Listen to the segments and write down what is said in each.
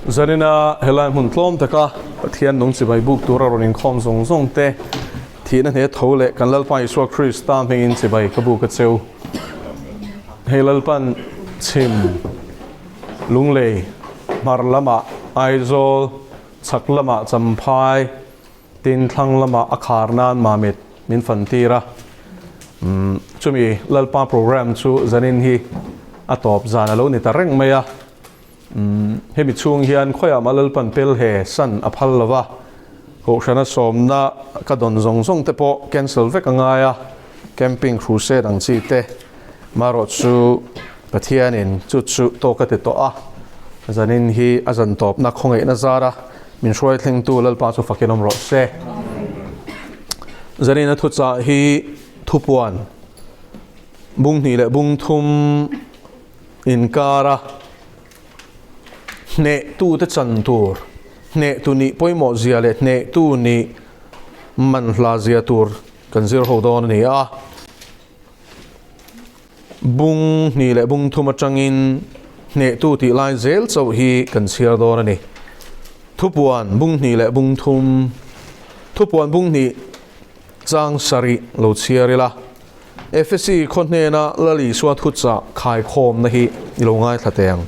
Zarina helai mun tlom taka pathian nong chi bai buk tura ronin khom zong zong te thina he thole kan lalpa Iswa Christ tam hengin chi bai kabu ka cheu helalpan chim lunglei marlama aizol chaklama champhai tin thanglama akharnan mamit min fantira chumi lalpa program chu zanin hi atop zana lo ni tareng maya hemi chung hian khoya malal pan pel he san aphal lawa ko shana somna ka don zong zong te po cancel vek angaya camping crusade ang chi te maro chu pathian in chu to ka te to a zanin hi azan top na khongai na zara min shoi thleng tu lal pa chu fakinom ro se zanin a thu cha hi thupuan bung ni le bung thum inkara ne tu te chan tur ne tu ni poimo zia le ne tu ni man hla zia tur kan zir ho don ni a bung ni le bung thuma changin ne tu ti lai zel chau hi kan siar don ni thupuan bung ni le bung thum thupuan bung ni chang sari lo chiarila FSC khonne na lali swat khutcha khai khom na hi ilongai thateng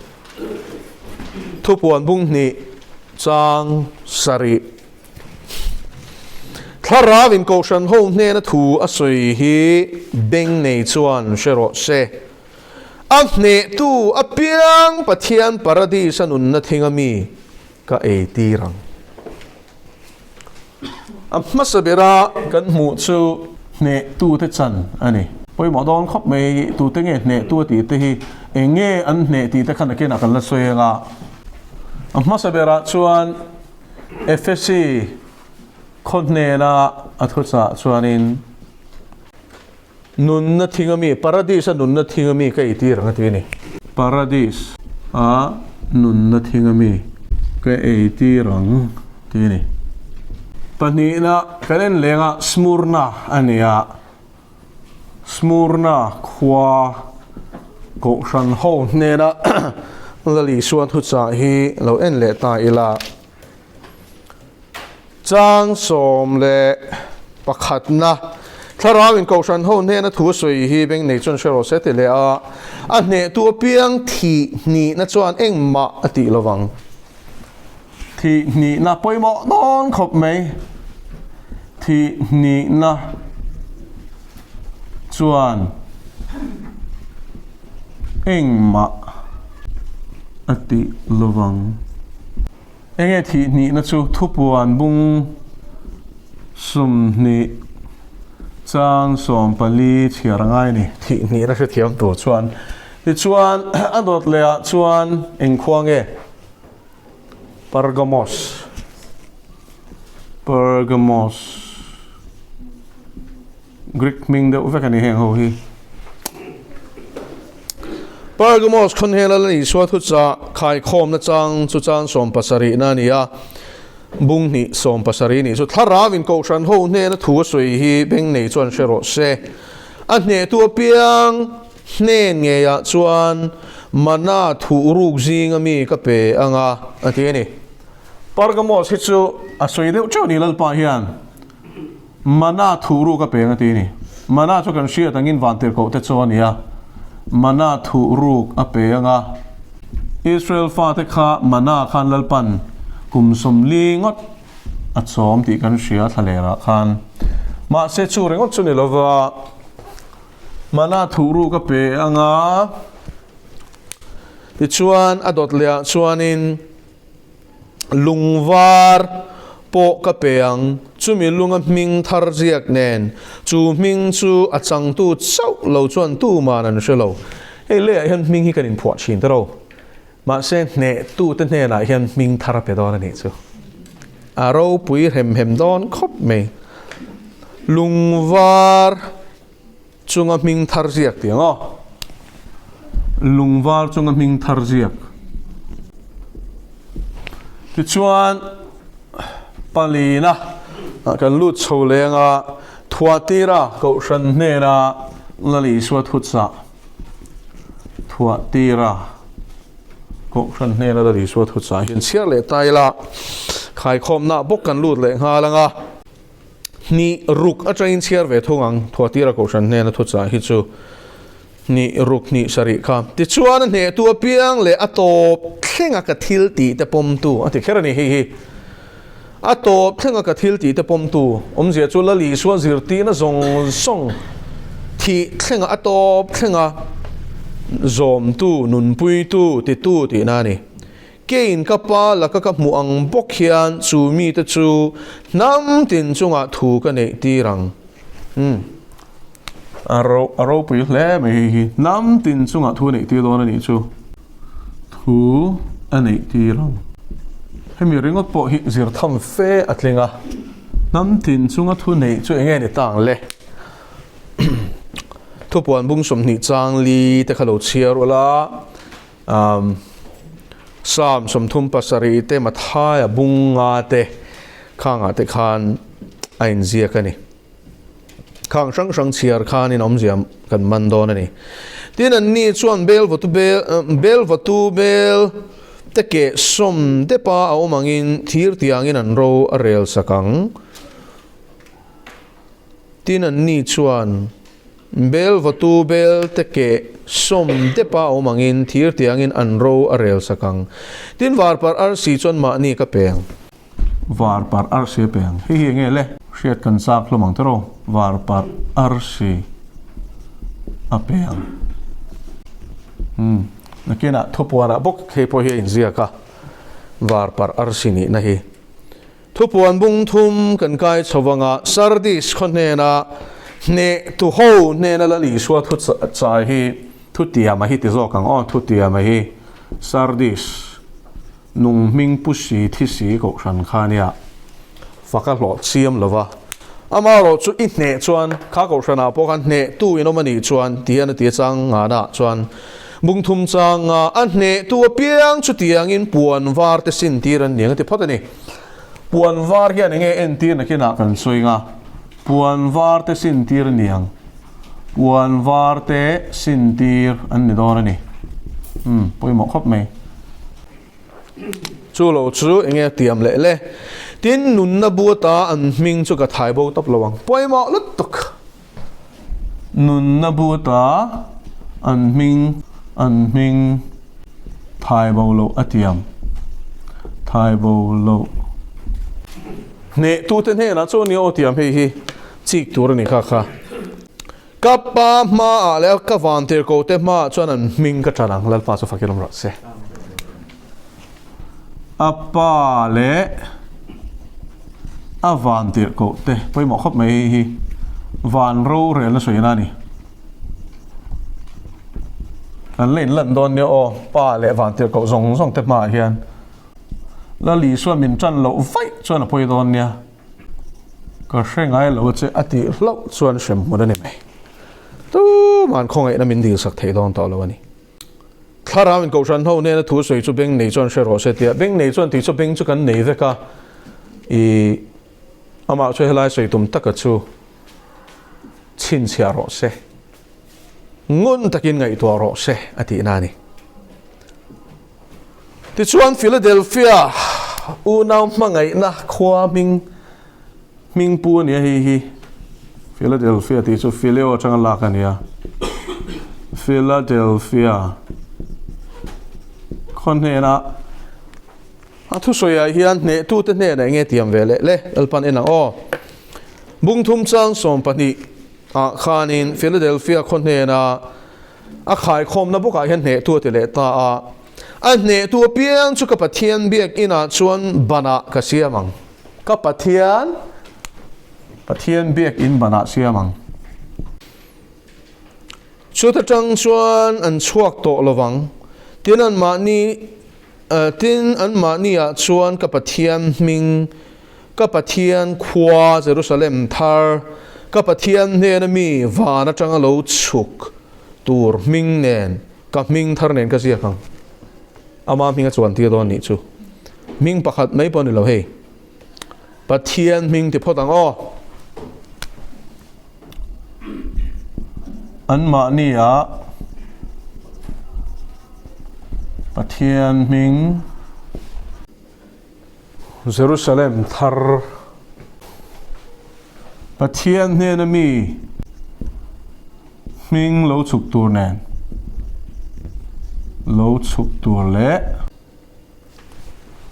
thupuan bung ni chang sari tharawin ko shan ho ne na thu asoi hi beng nei chuan shero se ne tu apiang pathian paradise anun na thingami ka e tirang masabera kan mu chu ne tu te chan ani poi mo don khop me tu te nge ne tu ti te hi enge an ne ti te khan ke na kan la soyenga masabera chuan FSC khonne na athucha chuanin nun na thingami paradise nun na thingami ka iti rang ti ni paradise a nun na thingami ka iti rang ti ni pani na kalen lenga smurna ania smurna khwa ko shan ho ne na lali suan thu cha hi lo en le ta ila chang som le pakhat na tharawin ko shan ho ne na thu soi hi beng nei chon shero se te le a ne tu piang thi ni na chuan engma ati lowang thi ni na poimo don khop mai thi ni na chuan engma ati lovang enge thi ni na chu thupuan bung sum ni chang som pali thiarangai ni thi ni na se thiam to chuan ti chuan adot le chuan engkhuange Pergamos Greek ming de uvekani heng ho hi Pergamos khon hela ni swat thu cha khai khom na chang chu chan som pasari na nia bung ni som pasari ni chu tharawin ko shan ho ne na thu soi hi beng nei chuan shero se a ne tu piang ne nge ya chuan mana thu ruk jing ami ka pe anga ati ni Pergamos hi chu a soi de chu ni lal pa hian mana thu ru ka pe ati ni mana chu kan sia tangin vanter ko te chu ania mana thu ruk apeanga Israel fa te kha mana khan lalpan kum som lingot achom ti kan sia thalera khan ma se chu rengot chu ni lova mana thu ruk apeanga ti chuan adot lea chuanin lungvar po kapeang chumi lunga ming thar ziak nen chu ming chu achang tu chau lo chuan tu manan shelo he le hian ming hi kan in phuat chin taro ma se ne tu te ne la hian ming thar pe don ani chu aro pui hem don khop me lungvar chunga ming thar ziak tianga lungvar chunga ming thar ziak ti chuan palina kan lut chho lenga thuatira ko shan ne na lali swat hutsa thuatira ko ran ne la ri so thu cha hin chiar le tai la khai khom na bok kan lut le nga langa ni ruk a train chiar ve thongang thuatira ko ran ne na thu cha hi chu ni ruk ni sari kha ti chuan ne tu piang le ato thlenga ka thil ti te pom tu ati khera ni hi ato thlenga ka thil ti te pom tu zia chu la li so zir ti na zong song thi thlenga ato thlenga zom tu nun pui tu ti na ni kein ka pa la ka mu ang bok hian chu mi te chu nam tin chunga thu ka nei ti rang aro pui hle me hi nam tin chunga thu nei ti lo na ni chu thu anei ti rang hemi ringot po hi zir tham fe atlinga nam tin chunga thu nei chu enge ni tang le thu puan bung som ni chang li te khalo chiar wala sam som thum pasari te mathaya bunga te khanga te khan ain zia ka ni khang sang chiar khan in omziam kan man don ani tin an ni chuan bel vatu bel te ke som te pa au mangin thir tiangin an ro a rel sakang tin an ni chuan bel vatu bel te ke som te pa au mangin thir tiangin an ro a rel sakang tin var par ar si chon ma ni ka peng var par ar se peng hi nge le shiat kan sak lomang tero var par ar si a peng nakina thupuana bok he po hi in zia ka var par ar si ni na hi thupuan bung thum kan kai chawanga sardis khone na ne tu ho ne na la li suwa thu cha hi thu tia ma hi ti zo kang on thu tia ma hi sardis nung ming pu si thi si ko ran khania faka lo chiam lova amaro chu in ne chuan kha ko rana po kan ne tu inomani chuan tian ti chang nga na chuan bung thum chang an ne tu piang chu tiang in puan var te sin tiran ning ti photani puan var hian nge en tir na kina kan soinga puan var te sin tir niang puan var te sin tir an ni don ani poi mo khop me chu lo chu enge tiam le le tin nun na buata an ming chu ka thai bo top lawang poi mo lut tuk nun na buata an ming thai bo lo atiam thai bo lo ne tu ten he na chu ni o tiam he hi chik tur ni kha kappa ma le ka van ter ko te ma chuan an ming ka tharang lal pa chu fakilom ro se apa le avan ter ko te poi mo khop mai hi van ro re na soi na ni an len lan don ne o pa le van ter ko zong te ma hian la li suan min chan lo vai chuan a poi don nia ka hrengai lo che ati hlo chuan shem mu da ni mai tu man khong ai na min dil sak thei don to lo ani thara min ko ran ho ne na thu soi chu beng nei chuan shero se tia beng nei chuan ti chu beng chu kan nei ve ka i ama chu helai soi tum taka chu chin chia ro se ngun takin ngai to ro se ati na ni ti chuan Philadelphia u naw mangai na khwa ming pu ni hi Philadelphia ti chu Phileo chang la ka nia Philadelphia khon ne na a thu soya hian ne tu te ne na nge tiam vele le alpan ena o bung thum chang som pani a khanin Philadelphia khon ne na a khai khom na boka hian ne tu te le ta a an ne tu piang chu ka pathian biak ina chuan bana ka siamang ka pathian biak in bana siamang chu ta chang chuan an chuak to lowang tin an ma ni a chuan ka pathian khwa Jerusalem thar ka pathian ne na mi vana changa lo chuk tur ming nen ka ming thar nen ka sia kang ama minga chuan ti don ni chu ming pakhat mai pon lo he pathian ming ti photang o an ma ni a Pathian Ming Jerusalem thar Pathian hne mi Ming lo chuk tur nen lo chuk tur le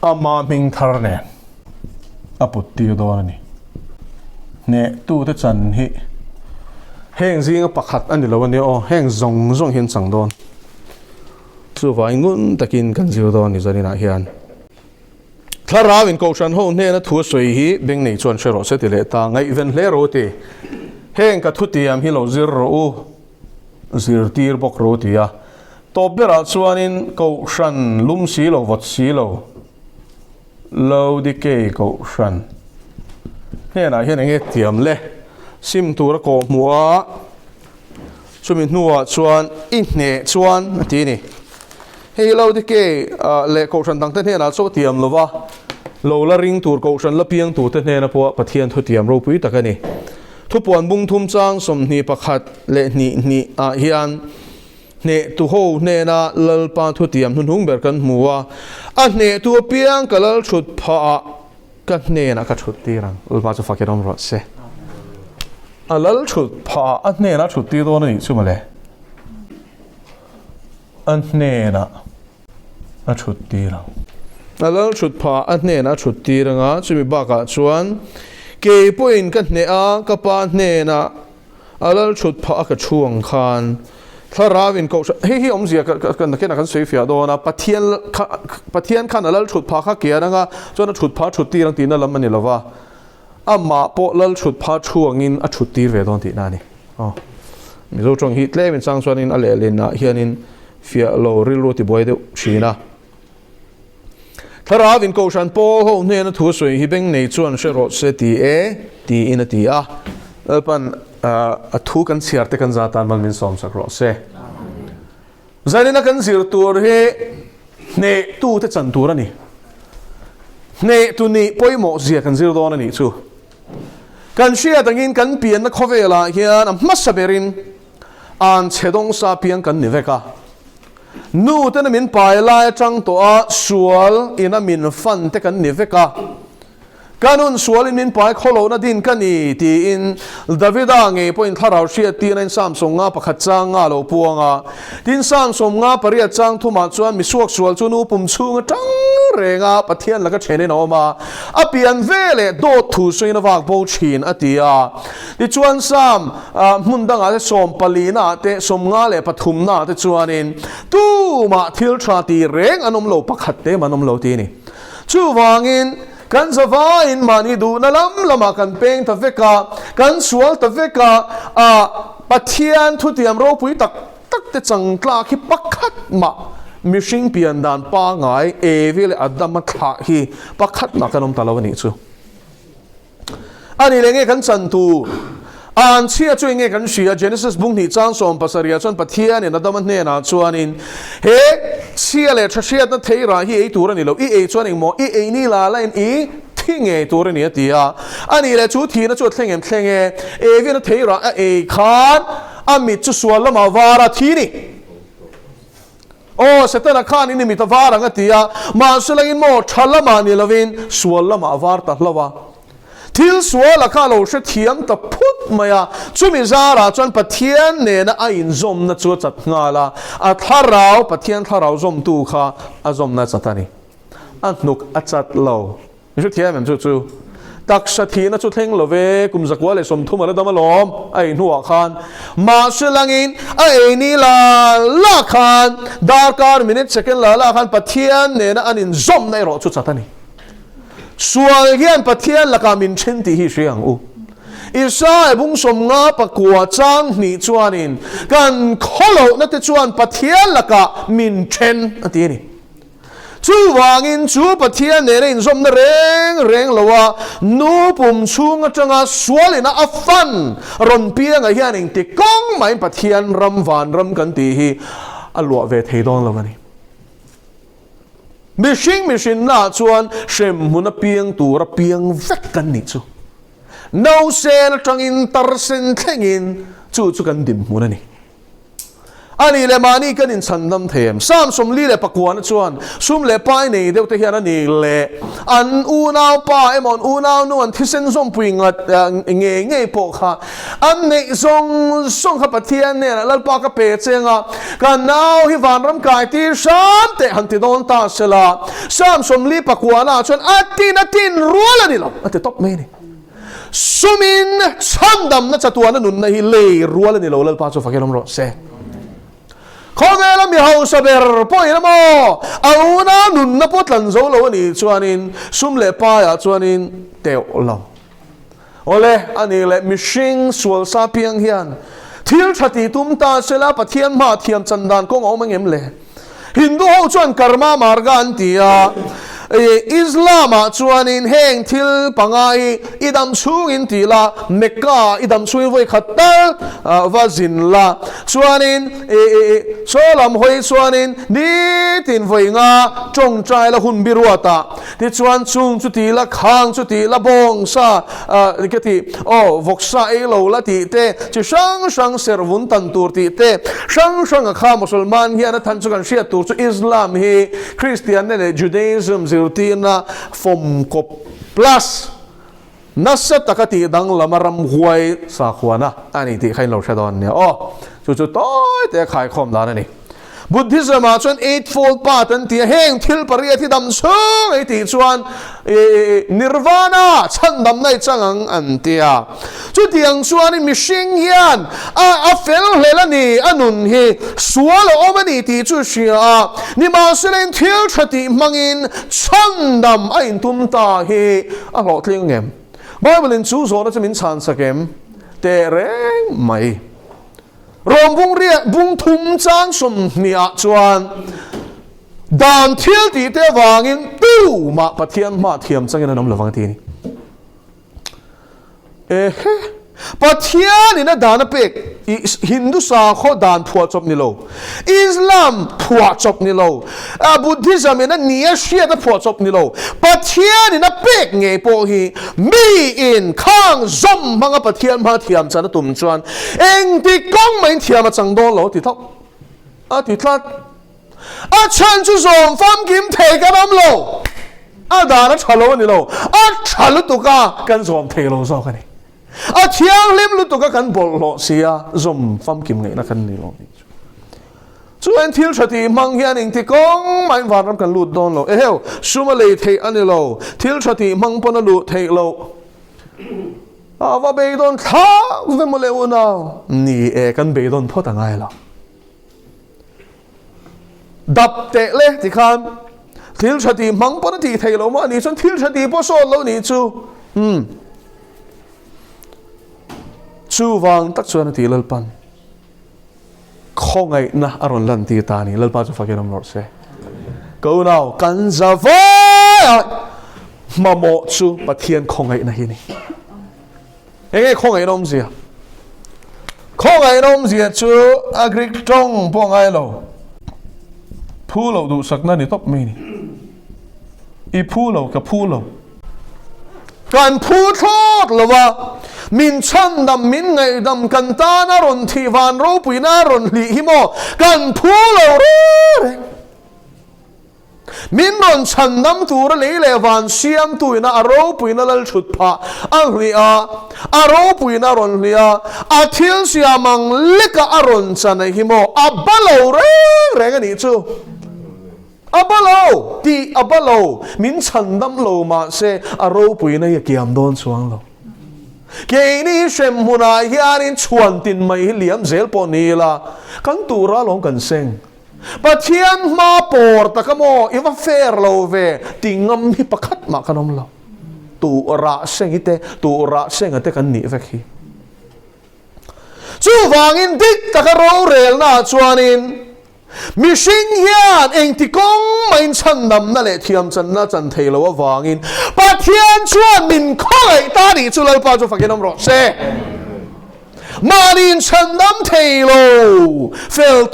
ama Ming thar nen aput ti do ni ne tu te chan hi heng zinga pakhat ani lo ni o heng zong zong hin chang don chu vai ngun takin kan zir don ni zanina hian tharawin ko shan ho ne na thu soi hi beng nei chuan shero se ti le ta ngai ven hle ro ti heng ka thu tiam hi lo zir ro u zir tir bok ro ti ya to bera chuanin ko shan lum si lo vot si lo lo di ke ko shan he na hian nge tiam le sim tur ko mua chumi nuwa chuan in ne chuan ti ni hei lo di ke le ko shan dang te he na chu tiam lova lo la ring tur ko shan la piang tu te he na po pathian thu tiam ro pui takani thu puan bung thum chang som ni pakhat le ni a hian ne tu ho ne na lal pa thu tiam hun hung ber kan muwa a ne tu piang kalal chut pha ka ne na ka chut ti rang ul ba chu fakirom ro se a lal chut pha a ne na chut ti do ni chu ma le an ne na a chut ti rang a lal chut pha a ne na chut ti ranga chu mi ba ka chuan ke point ka ne a ka pa ne na a lal chut pha ka chuang khan tharawin ko hi om zia kan na kan sei fia do na pathian khan alal thut pha kha kia nga chona thut pha thut ti rang ti na lam ani lova amma po lal thut pha chuangin a thut tir ve don ti na ni mi zo chong hi tle min sang chuanin ale len na hianin fia lo ril ro ti boy de shina tharawin ko shan po ho ne na thu soi hi beng nei chuan shero se ti e ti in a ti a pan a thu kan siar te kan zatan man min som sakro se zanina kan zir tur he ne tu te chan tur ani ne tu ni poimo zia kan zir don ani chu kan shia tangin kan pian na khovela hian am masaberin an chedong sa piang kan niveka nu te na min pai la chang to a sual ina min fan te kan niveka kanun sualin min pai kholo na din kani ti in davida nge point tharau sia ti na samsung nga pakhat chang nga lo puanga tin samsung nga paria chang thuma chuan mi suak sual chunu pum chunga tang renga pathian laka chene no ma apian vele do thu suina wak bo chin atia ti chuan sam mundanga te som palina te som nga le pathum na te chuanin tu ma thil tha ti reng anom lo pakhat te manom lo ti ni chu wangin kan zava in mani du na lam lama kan peng ta veka kan sual ta veka a pathian thu tiam ro pui tak tak te chang tla khi pakhat ma mishing pian dan pa ngai e vile adam tha hi pakhat ma kanom talawani chu ani lenge kan chan tu an chia chu nge kan sia Genesis bung ni chang som pasaria chon pathian in adam ne na chuanin he chia le thia na theira hi ei tur ani lo i ei chuan mo i ei ni la line i thing e tur ani atia ani le chu thi na chu thlenge e vi na theira a ei khan amit chu sual lama wara thi ni o setana khan ini mi ta wara ngatia ma sulangin mo thalama ni lovin sual lama war ta hlawa thil suala kha lo she thiam ta phut maya chumi zara chon pathian ne na a in zom na chu chat nga la a tharau pathian tharau zom tu kha a zom na chatani an nuk a chat lo mi chu thiam em chu tak sa thi na chu thleng lo ve kum zakwa le som thuma la damalom ai nuwa khan ma shilangin a ni la khan darkar minute second la khan pathian ne na an in zom na ro chu chatani sual hian pathian laka min chen ti hi hriang u isa bung som nga pakua chang ni chuanin kan kholo na te chuan pathian laka min chen ati ni chu wangin chu pathian ne in zom na reng lowa nu pum chunga changa sualina afan ron pianga hian ing ti kong mai pathian ram van ram kan ti hi alwa ve theidon lawani Mishing na chuan shem muna piang tura piang vek kan ni chu no sen tangin tar sen thengin chu kan dim muna ni ani le mani kan in chandam them sam som li le pakwan chuan sum le pai nei deu te hian ani le an u nau pa emon u nau nu an thisen som puinga nge po kha an nei song kha pathian ne lal pa ka pe chenga kan nau hi van ram kai ti sam te han ti don ta sela sam som li pakwana chuan atin ruala ni lo ate top me ni sumin chandam na chatuana nun na hi le ruala ni lo lal pa chu fakelom ro se không nghe là mi hậu sa ber poi na mo au na nun na pot lan zo lo ni chuanin sum le pa ya chuanin teo lo ole ani le mishing sual sa piang hian thil thati tum ta sela pathian ma thiam chandan ko ngom ngem le hindu ho chuan karma marga an tia Islam chuanin heng thil pangai idam chungin tila Mecca idam chungin voi khatal vazin la chuanin solam hoi chuanin ni tin voi nga chong trai la hun biruata ti chuan chung chu ti la khang chu ti la bong sa ke ti voksa e lo la ti te chi sang servun tan tur ti te sang kha musulman hian than chu kan sia tur chu Islam hi Christian ne Judaism tina from ko plus nasa takati dang lamaram huai sa khwana ani ti khain lo shadon ne chu toy te khai khom la ni Buddhism a chuan eightfold path an ti heng thil pariat hi dam chung ei ti chuan nirvana chandam nai changang an tia chu tiang chuan mi hring hian a fel hlela ni anun hi sual omani ti chu sia ni ma selen thil thati mangin chandam a in tum ta hi a lo tling ngem Bible in chu zo na chamin chan sakem te reng mai Rom bung ria bung thum chang som nia chuan dan thil ti te wangin tu ma pathian ma thiam changin anom lawang ti ni pathian ina dan pek Hindu sa kho dan phua chop ni lo Islam phua chop ni lo Buddhism ina nia shia da phua chop ni lo pathian ina pek nge po hi mi in khang zom manga pathian ma thiam chana tum chuan eng ti kong main thiam chang do lo ti thok ti thlat chan chu zom fam kim the ka nam lo dan chalo ni lo chalo tu ka kan zom the lo so ka ni thiang lim lu tu ka kan bol lo sia zom fam kim ngai na kan ni lo chuan thil thati mang hian ing ti kong mai varam kan lut don lo heo suma le thei ani lo thil thati mang pon lu thei lo wa be don tha ve mo le una ni kan be don phot angai lo dap te le ti khan thil thati mang pon ti thei lo ma ni chuan thil thati po so lo ni chu chu wang tak chuan ti lal pan khongai na aron lan ti ta ni lalpa chu fakiram lor se ko now kan za va mamo chu pathian khongai na hi ni enge khongai nom zia chu agrik tong pongai lo phulo du sakna ni top me ni I phulo ka phulo kan phu thot lova min chan dam min ngai dam kan ta na ron thi van ro pui na ron li hi mo kan phu lo re min ron chan dam tu ra le le van siam tu na aro pui na lal chut pha ang ri a ro pui na ron li a thil siamang leka aron chan hi mo abalo re ga ni chu abalo min chan dam lo ma se aro pui na ya kiam don suang lo ke ni shem huna hianin chuan tin mai liam zel po ni la kan tura long kan seng pathian ma por takamo iwa fair lo ve tingam hi pakhat ma kanom lo tu ra seng ate kan ni vek hi chu wangin dik takaro rel na chuanin mi hring hian eng ti kong main chan nam na le thiam chan na chan thei lo awangin pathian chuan min khoi ta ni chu lalpa chu fakinom ro se manin chan nam thei lo fel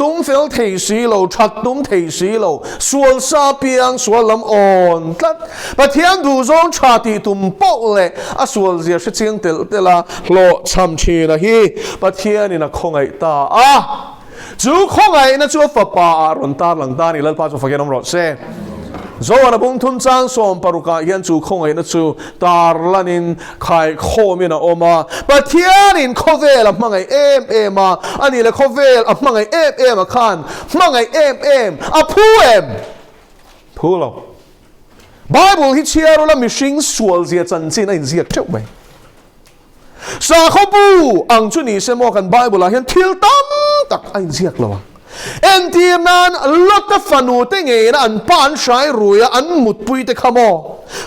thei si lo that tum thei si lo sual sa piang sual lam on tlat pathian du zong chati tum po le a sual zia she chiang tel tela lo cham chi na hi pathian in a khongai ta จูข้องไงนะจูฟ้าป่ารอนตาหลังตานี่ลัลปาจูฟักยันอมรอเซโซนบุงทุนจางสมปรุกายันจูข้องไงนะจูตาลันินไข่โคมินะอมาปะเทียนินโคเวลมังไงมาอันนี้เลยโคเวลมังไงมาขันมังไงพูเราBible ที่เชื่อเราละมิชิงสวลเสียจันจีนไอ้เสียเจ้าไปสาขบูอังจุนีเสมอกัน Bible ละเห็นทิลตั้มตักไอ้เสียกเราเอ็นทีนั้นลดแต่ฝันูเตงเงินอันปานใช้รวยอันมุดปุยเตขโม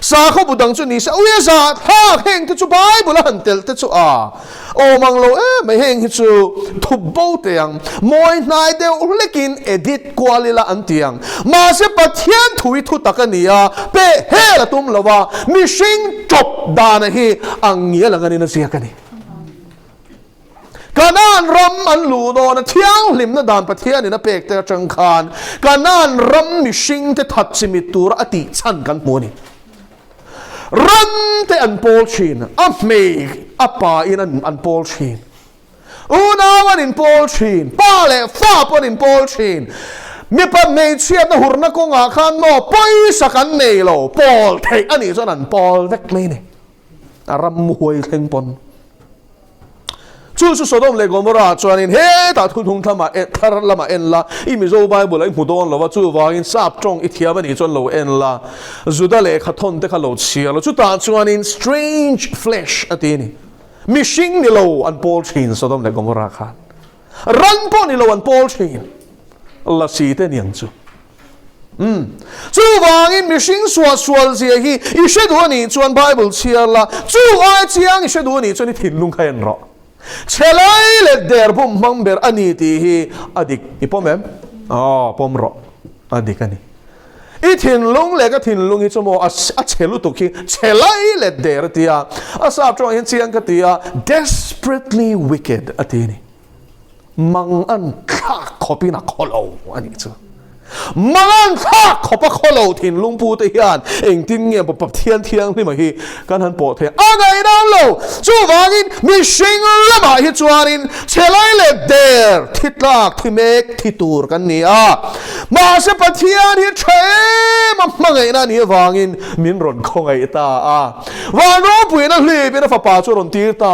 สาขบูดังจุนีเสอุ้ยสัตฮากเฮงที่จู Bible ละหันเตลที่จูโอมังโลไม่เฮงที่จูทุบโบเตียงมวยนายเดียวเล็กินเอดิตกวาลิละอันเตียงมาเสปะเทียนถุยทุตักนี่เปเฮละตุมละว่ามิชิงจบดานฮีอังเงี้ยละกันนี่นะเสียกันนี่การนั่นรำอันหลูโดนเที่ยงลิมนะดานประเทศนี่นะเปกแต่จังคานการนั่นรำมิชิงเตทัดสิมิตูระอติชันกันมัวนี่รันเตอันโปลชินอัพเมย์อัปปาอินอันโปลชินอูนาวันอินโปลชินป้าเล่ฟ้าปนอินโปลชินมีปัจเมย์เชียบนะหุรนักกงอาคารโน่ปอยสักันเนโลโปลเทอันนี้ส่วนนั้นโปลเล็กเลยเนี่ยรำมวยเทงปนจู่ๆสดมเลยก็มาราจวนอินเฮตัดทุ่งทำมาทาร์ละมาเอ็นละอีมิโซไบเบิลไอ้ผู้โดนละว่าจู่ว่าอินซาบจงอิทธิบันอีจนโลเอ็นละจุดเลยขัดทนเตะขัดโลเชียละจู่ตาจวนอิน strange flesh อันนี้มิชิงนี่โลอันโพลชินสดมเลยก็มาราคารันปนี่โลอันโพลชินละสีเตนี่ยังจู่จู่ว่าอินมิชิงสวดเสียฮีอิเชดูนี่จวนไบเบิลเชียละจู่ไอ้เชียงอิเชดูนี่จวนนี่ถิ่นลุงใครนรอเชลัยเล็ดเดอร์ปุ่มมังเบอร์อันนี้ที่อดีตอีปอมเอ็มปอมรออดีตกันนี่อีถิ่นลุงเล็กก็ถิ่นลุงอีจมูกเชลุตุกีเชลัยเล็ดเดอร์ที่ทราบตรงเห็นเสียงกันที่ desperately wicked อันนี้มังอันข้าขอปีนักขอเราอันนี้จ้ะมังอันข้าขอปะขอเราถิ่นลุงปูติยานเองทิ้งเงียบปบเทียนที่มาฮีกันหันโปเทียนอะไรนั่นโลจู่ว่ากินมิชิงละมาฮิจวานินเชลัยเลดเดอร์ทิดลากที่เมกที่ตูร์กันนี่มาเสปเทียนที่เชมังไงนั่นนี่ว่ากินมินรอนคงไอตาว่าน้องปุยนั่นเลยเป็นฟ้าป่าชวนรอนตีตา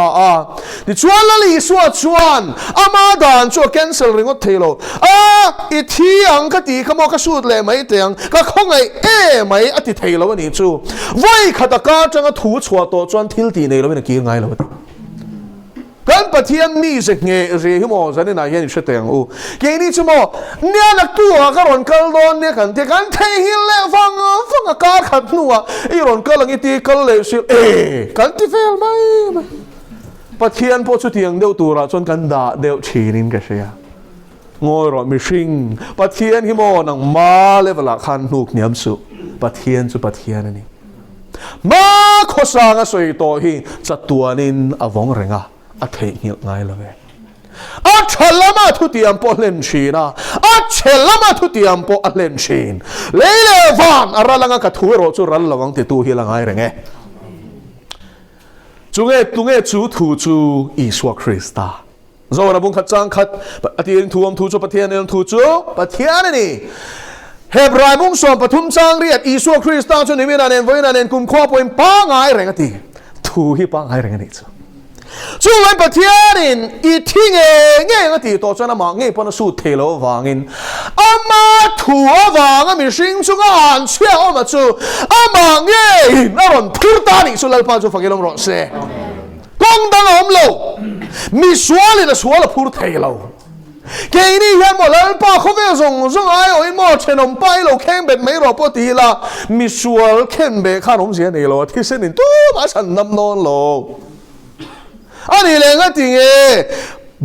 ที่ชวนละลีสวดชวนมาดานชวนแคนเซิลริงก็เทโลอีที่ยังก็ตีขโมยกระสุนเลยไม่เตียงก็คงไงไม่อติเทโลวันนี้จู่ไว้ขัดกาจังก็ถูชัวตัวจวนทิลตีในเราไม่ได้กี่ไงแล้วกันปะเทียนนี่สิเงยเรียกมอสันนี่นายเห็นชุดเตียงเกี่ยนี่ชั่วโมงเนี่ยนักตัวก็รอนกัลโดนเนี่ยกันที่กันเทหินเลยฟังอากาศขัดนัวไอ้รอนกัลลังอีตีกัลเลยสิกันที่เฟลไหมปะเทียนพอชุดเตียงเดียวตัวละจนกันด่าเดียวชีนินกันเสียงอยรอมิชิงปะเทียนหิมอนังมาเลวละคันลูกเนียมสุปะเทียนจุปะเทียนนี่มาโคสางสวยโตหิจัดตัวนินอวงเรงเทงเงยเลยเชลมาทุติยมปอเลนชีนะเชลมาทุติยมปอเลนชีนเลวันอะไรลังกัทุโรจุรัลลังติตูฮิลังไงเรงจุงตุงจูทูจูอิสวาคริสตาโซนบุงขัดจังขัดปฏิทินทวมทูจูปฏิทินทูจูปฏิทินนี่เฮบรายมุงสอนปฐุมจังเรียดอิสวาคริสตาจนนิมินาเนนไว้นาเนนกุมข้อปวยป้าไงเรงตีทูฮิป้าไงเรงนี่จู่วันปะเทียนินอีทิ้งเงี้ยก็ตีตัวจนมาเงี้ยปนสูตรเทโลวางินมาถั่ววางมีสิ่งสุกอ่านเชื่อมาจู่มาเงี้ยน่ารอนพูดตานี่สุดแล้วป้าจู่ฟังกิลมรสเซ่กงดังอมโลมีสวลินะสวลพูดเทโลเกี่ยนี่เห็นหมดแล้วป้าเขาไม่ส่งไอ้โอ้ยหมดเชนมไปโลแข่งเบ็ดไม่รอปตีละมีสวลแข่งเบ็ดข้าน้องเสียนี่โลที่เส้นนี่ตู้มาฉันนำนอนโลอันนี้เลยก็จริง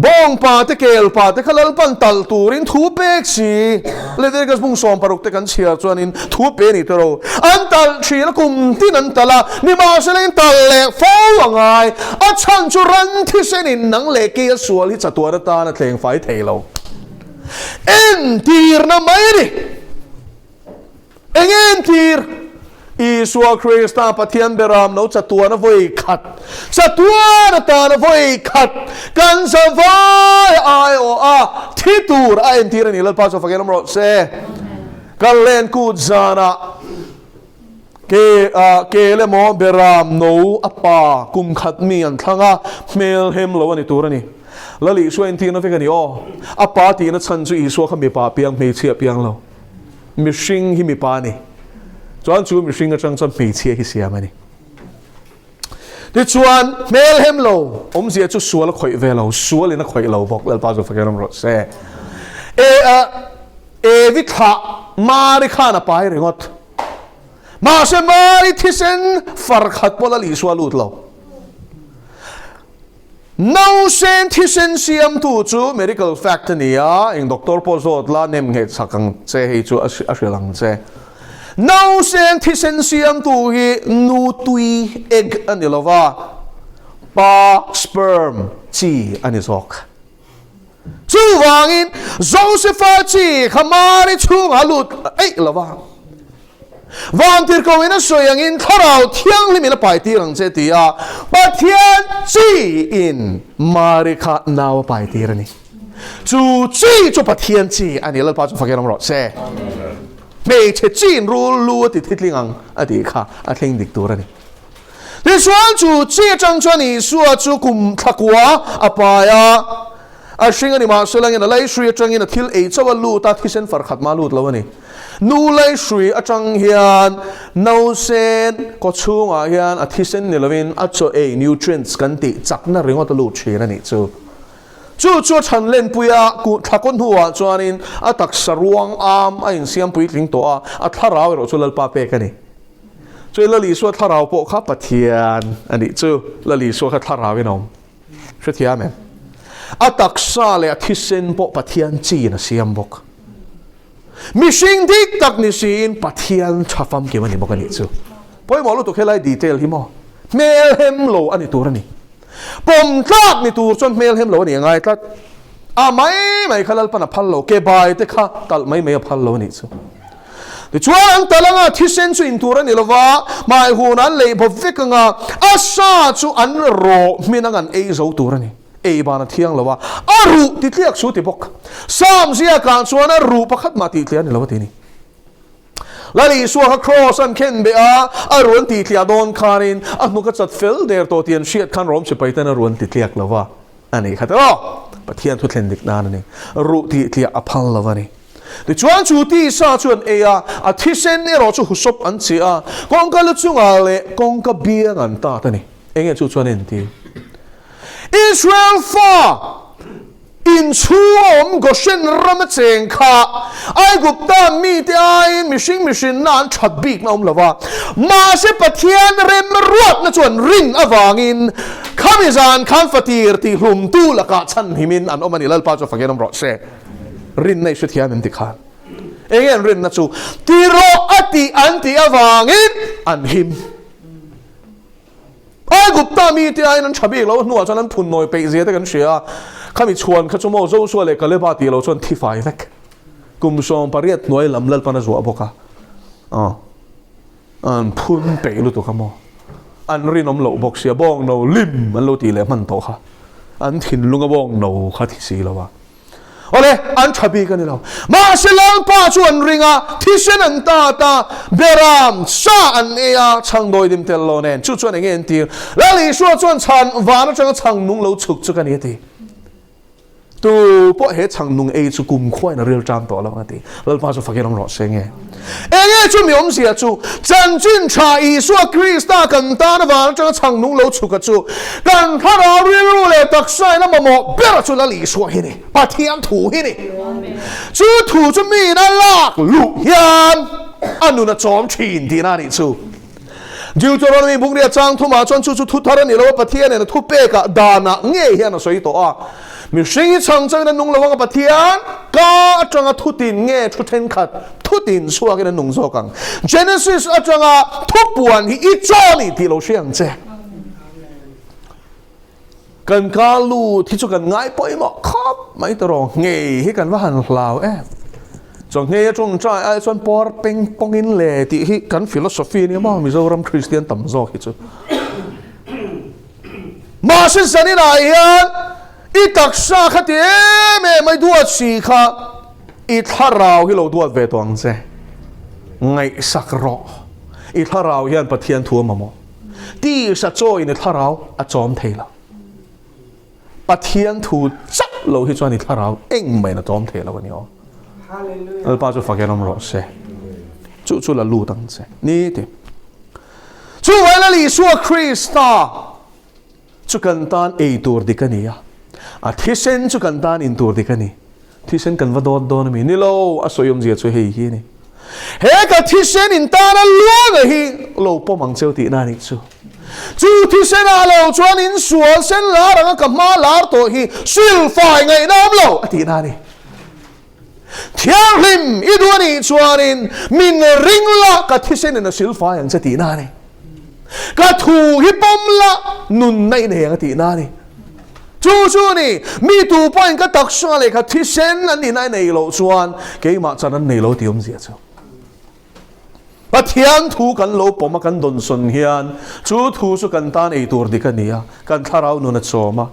บองปาเตเกลปาเตขลัลปันตัลตูรินทูเปกซีเลเดกัสบุงสอมปารุกเตกันเชียจวนินทูเปนี่ตัวอันตัลชีละกุมที่นันตละนิมาเซลินตัลเล่ฟ้าวงไงฉันจุรันที่เซนินนังเล็กยสวลิจัตัวตานะเพลงไฟเทโลเอ็นทีร์นะไม่ดิเอ็นทีร์ อีสัวคริสต์ปะเทียนเบรามเราจะตัวนะvoiขัดจะตัวนะตานะvoiขัดกันสบายไอโออาที่ตัวไอเอ็นทีนี่เราพาสฟังกันรถเซกันเล่นกูจานะเกเลโมเบรามโนอปากุมขัดมีอันทั้งอ่ะเมลเฮมเราวันนี้ตัวนี่แล้วลีช่วยทีนะเฟกันนี่อ๋ออปาทีนะฉันจะอีสัวเขามีปาเปียงไม่เชียเปียงเรามีชิงที่มีปานี่จวนจูมีสิ่งกระจังจนไม่เชี่ยที่เสียมันนี่ดิจวนเมลเฮมโลเสียจุดสัวแล้วข่อยเวลาสัวเลยนะข่อยเราบอกแล้วป้าจะฟังกันรถเซ่วิทามาริคานาไปเรื่องดมาเสมาริที่เซนฟาร์ขัดพลลีสัวลุดเราน้าเซนที่เซนเสียมตูจู medical fact นี่อ่ะอิงด็อกเตอร์โพสต์ละเนมเหตุสักครั้งเจ้าให้จูอาศัยหลังเจ้าน้าเซนที่เซนเสียมตูฮีนูตุยเอ็กอันนี้ละว่าปลาสเปิร์มจีอันนี้สอกจูวางินโจเซฟาจีขมาริชูงาลุดเอ้ยละว่าวันที่เขาอินสวยงินถ้าเราเที่ยงลิมิลไปที่หลังเจตีอาปะเทียนจีอินมาริคานาวไปที่นี่จูจีจูปะเทียนจีอันนี้เราพาจะฟังกันรถเซ่ไม่ใช่จีนรู้ติดลิงังอดีค่ะอาทิงดิกตัวนี่ที่ส่วนจูจีจังจวนนี่ส่วนจูกุมทักวะอปายาอาชิงอันนี้มาสุดแล้วเนี่ยไล่สุยจังเนี่ยทิลเอเจ้าวันลูตาที่เส้นฝาขัดมาลูดแล้วนี่นูไล่สุยจังเฮียนนูเซนก็ชูงเฮียนอาทิเส้นเนี่ยเราเป็นอัจฉริยะนิวทรินส์กันติจักนั่นเรื่องว่าตลูดเชียนั่นนี่จู่ฉันเล่นปุยากูทักคนหัวจวนนี้อาตักสรวงอามไอ้เสียมปุยลิงตัวอาทาราวเราจู่ลป้าเปกันนี่จู่ลลีสัวทาราวปกข้าปะเทียนอันนี้จู่ลลีสัวข้าทาราวไปน้องช่วยเทียมไหมอาตักซาเลยอาทิเซนปกปะเทียนจีนเสียมบกมิชิงดิกตักนิสินปะเทียนชาฟัมเกี่ยมันนี่บอกกันนี่จู่พอไอ้หมอรู้ตัวแค่ไล่ดีเทลที่หมอเมลเฮมโลอันนี้ตัวนี่ผมทักนี่ตัวจนเมลเฮมโลนี่ยังไงทัดไม่ขลัลปนพัลโลเก็บใบแต่ข้าตัลไม่พัลโลนี่จู่แต่ช่วงตะลังอาทิเซนสุอินตัวนี่ละว่ามาหูนั้นเลยพอฟิกงาอาซาจู่อันโรมีนังอันเอโซตัวนี่บานาเที่ยงละว่าอารูติดเลียกสูติบกสามเสียการส่วนอารูประคัดมาติดเลียนี่ละว่าทีนี้แล้วลีสัวฮักครอสันเข็นเบอารุนติดเลียโดนคารินอันนุกจัดฟิลเดอร์ตัวเทียนเชียดขันรอมสิไปแต่อารุนติดเลียกละว่าอันนี้ขัดอ๋อปะเทียนทุเรนดิกนานนี่รูติดเลียอภัลละว่านี่แต่ชวนจูตีซาชวนอาทิเซนนี่เราจูหุศบอันเสียกองกันลุจุงอาเลกองกันเบียกันตาตานี่จูชวนเอ็นทีอิสราเอลฟ้าอินชูอมก็เช่นรำเจงค่ะไอ้กุบตามีที่ไอ้มิชินนั่นชัดบีกนะละว่ามาเสปะเทียนเรมรวดนะจวนรินอวางินข้ามิจานข้ามฟตีร์ที่หลุมตู้ละกาชันหิมินอันอมันนี่ลป้าจะฟังกันน้ำรอเซรินในชุดเทียนติขานรินนะจูที่รออติอันที่อวางินอันหิมไอ้กุบตามีที่ไอ้นั้นชับอีกแล้วนัวจนนั้นทุนน้อยไปเสียแต่กันเสียข้ามีชวนข้าจมูกช่วยเลยก็เลยบาตีเราชวนที่ฝ่ายเล็กกุมชมปริยัติน้อยลำเล่นปนจัวบกะอันพุ่นไปรู้ตัวขโมอันรินอมเหลาบกเสียบ้องเราลิมมันรู้ตีเลยมันโตค่ะอันถิ่นลุงกบ้องเราข้าที่สีแล้ววะโอเคอันชับอีกันนี่เรามาเสลังป้าชวนริงาที่เส้นตาเบรามซาอันช่างโดยดิมเทลโลเนนชุดชวนเงี้ยตีแล้วลีชวนชันวานจังช่างนุ่งเราชุกกันนี่ตีตัวพวกเหตุช่างนุ่งจุกุมควายนะเรียลจามตัวแล้วนะตีแล้วป้าจะฟังกันน้องรอดเสียงจุมีอมเสียจูจันจินชาอีสัวคริสต์กันตานะวานจังช่างนุ่งเราชุกกันจูกันถ้าเราเรียรู้เลยตักใส่น้ำมันหมอเบลจูแล้วลีสัวเฮนี่ปะเทียนถูเฮนี่จูถูจะมีนั่นลากลุยันอันนู้นจอมชินที่นั่นนี่จูจิวจรมีบุกเรียจังทุ่มาจนจูทุทารันนี่เราปะเทียนเนี่ยทุเปกะดานะเงี้ยเฮียนะสวยตัวมีสิ่งที่ช่างใจนั้นนุ่งระวังกับปะเทียนก็จังทุตินเงี้ยทุเทนขัดทุตินชัวกันนุ่งโซกัง Genesis จังทุบวนที่อีจอนี่ที่เราเชื่อเจ้กันกาลูที่จุกันง่ายไปหมดครับไม่ตรองเงี้ยให้กันว่าหันลาว cho nghe trong trai ai chọn por peng pongin le ti hi kan philosophy ni ma Mizoram Christian tam zo hi chu ma sin sani na hian i taksa khati me mai duat si kha i tharau hi lo duat ve tong che ngai sakro i tharau hian pathian thu mamo ti sa choi ni tharau a chom theila pathian thu chak lo hi chuan i tharau eng mai na chom theila ni o hallelujah pa chu fakenom ro se chu la lu tang che ni te chu wai la li su Krista chu kan tan ei tur dikania a thisen chu kan tan in tur dikani thisen kan vadon don mi ni lo a soyom zia chu hei hi ni he ka thisen in tan a luang hi lo pomang cheu ti na ni chu thisen a lo chuan in sual sen la rang ka ma lar to hi sil fai ngai nam lo ati na ni thiang lim i du ni chuan in min ring la ka thisen in a sil fai ang chati na ni ka thu hi pom la nun nei ne ang ati na ni chu ni mi tu point ka taksa le ka thisen an ni nai nei lo chuan ke ma chan an nei lo tiom zia chu pathian thu kan lo pom kan don son hian chu thu su kan tan ei tur dikania kan tharau nu na choma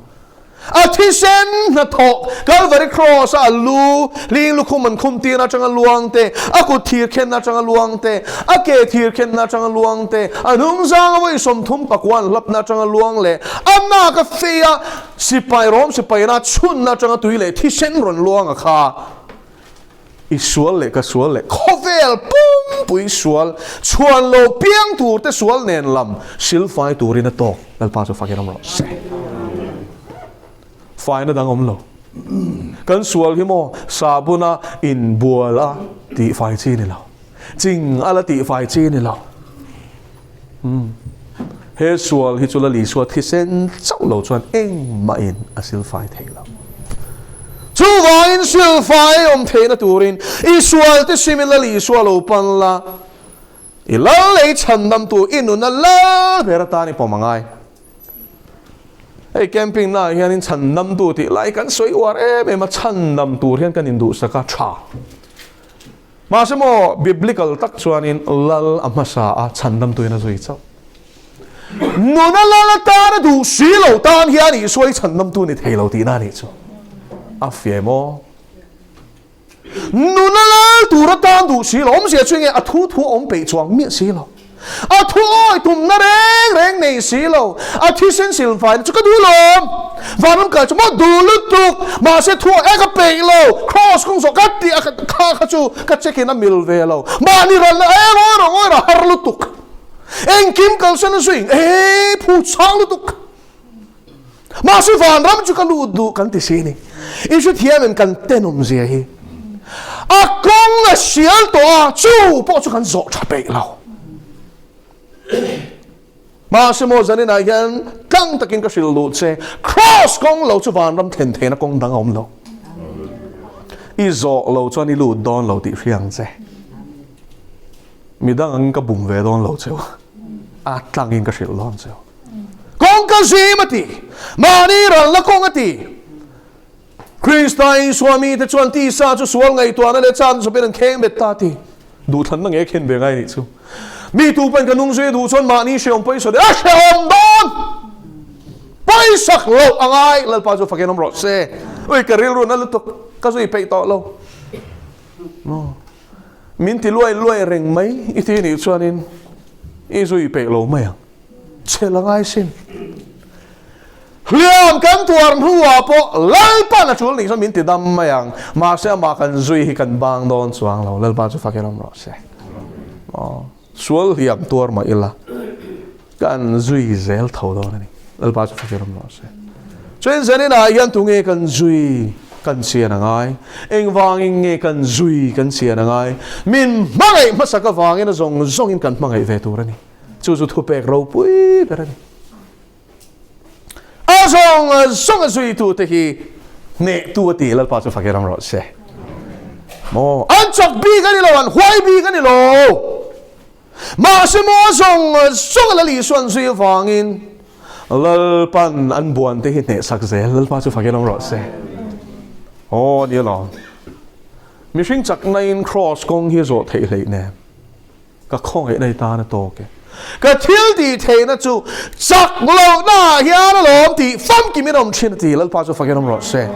a thisen na tho Calvary cross a lu ling lu khum man khum ti na changa luang te a ku thir khen na changa luang te a ke thir khen na changa luang te anung zang awai som thum pakwan lap na changa luang le amna ka feya sipai rom sipai na chun na changa tuile thisen ron luang a kha isual le ka sual le khovel pum pui sual chuan lo piang tur te sual nen lam sil fai turin a to dal pa chu fakenom ro se fai na dang om lo kan sual hi mo sabuna in buala ti fai chi ni lo jing ala ti fai chi ni lo he sual hi chula li suat thi sen chau lo chuan eng ma in asil fai thei lo chu vain sil fai om the na turin i sual te similarly sual opan la i la le chan nam tu inu na la berata ni pomangai ei camping na hian in chan nam tu ti lai kan soi war e ma chan nam tu hian kan in du saka tha ma se mo biblical tak chuan in lal amasa a chan nam tu na zoi chau nu na la ta na du si lo tan hian i soi chan nam tu ni thei lo ti na ni chu a fie mo nu na la tu ra tan du si lo om sia chuang e a thu om pe chuang mi si lo a thu oi tum na reng nei si lo a thi sen sil fai chu ka du lo vanam ka chu mo du lu tu ma se thu e ka pe lo cross kung so ka ti a kha chu ka check in a mil ve lo ma ni ran na e ngoi ra har lu tuk en kim kal san swing e phu chang lu tuk ma se van ram chu ka lu du kan ti si ni i chu thiam en kan tenom zia hi a kong na sial to a chu po chu kan zo tha pe lo ma se mo zani na yan kang takin ka sil lu che cross kong lo chu van ram then na kong dang om lo i zo lo chu ni lu don lo ti riang che mi dang ang ka bum ve don lo che a tlang in ka sil lon che kong ka si mati ma ni ran la kong ati Kristai Swami te chuan ti sa chu sual ngai tuan le chan so ben kheng bet ta ti du than na nge khen be ngai ni chu mi tu pen ka nung se du chuan ma ni sheom pai so de a sheom don pai sak lo angai lal pa chu fakenom ro se oi ka ril ro na lu to ka zui pe to lo no min ti luai reng mai i ti ni chuan in i zui pe lo mai che la ngai sin liam kan tuar huwa po lal pa na chul ni so min ti dam mayang ma se ma kan zui hi kan bang don chuang lo lal pa chu fakenom ro se sual hiam tuar ma ila kan zui zel tho do ni lal pa chu fakenom ro se chen zani na yan tu nge kan zui kan sia na ngai eng wang nge kan zui kan sia na ngai min mangai masaka wang in zong in kan mangai ve tu rani chu thu pek ro pui berani song zui tu te hi ne tu ti lal pa chu fakeram ro se mo an chok bi kan ni lo an hwai bi kan ni lo ma se mo song la li suan zui wangin lal pan an buan te hi ne sak zel lal pa chu fakeram ro se ni lo mi hring chak na in cross kong hi zo thei hlei ne ka khong ei nei ta na to ke ka thil ti thei na chu chak lo na hian lom ti fam ki mi rom thin ti lal pa chu fakenom ro se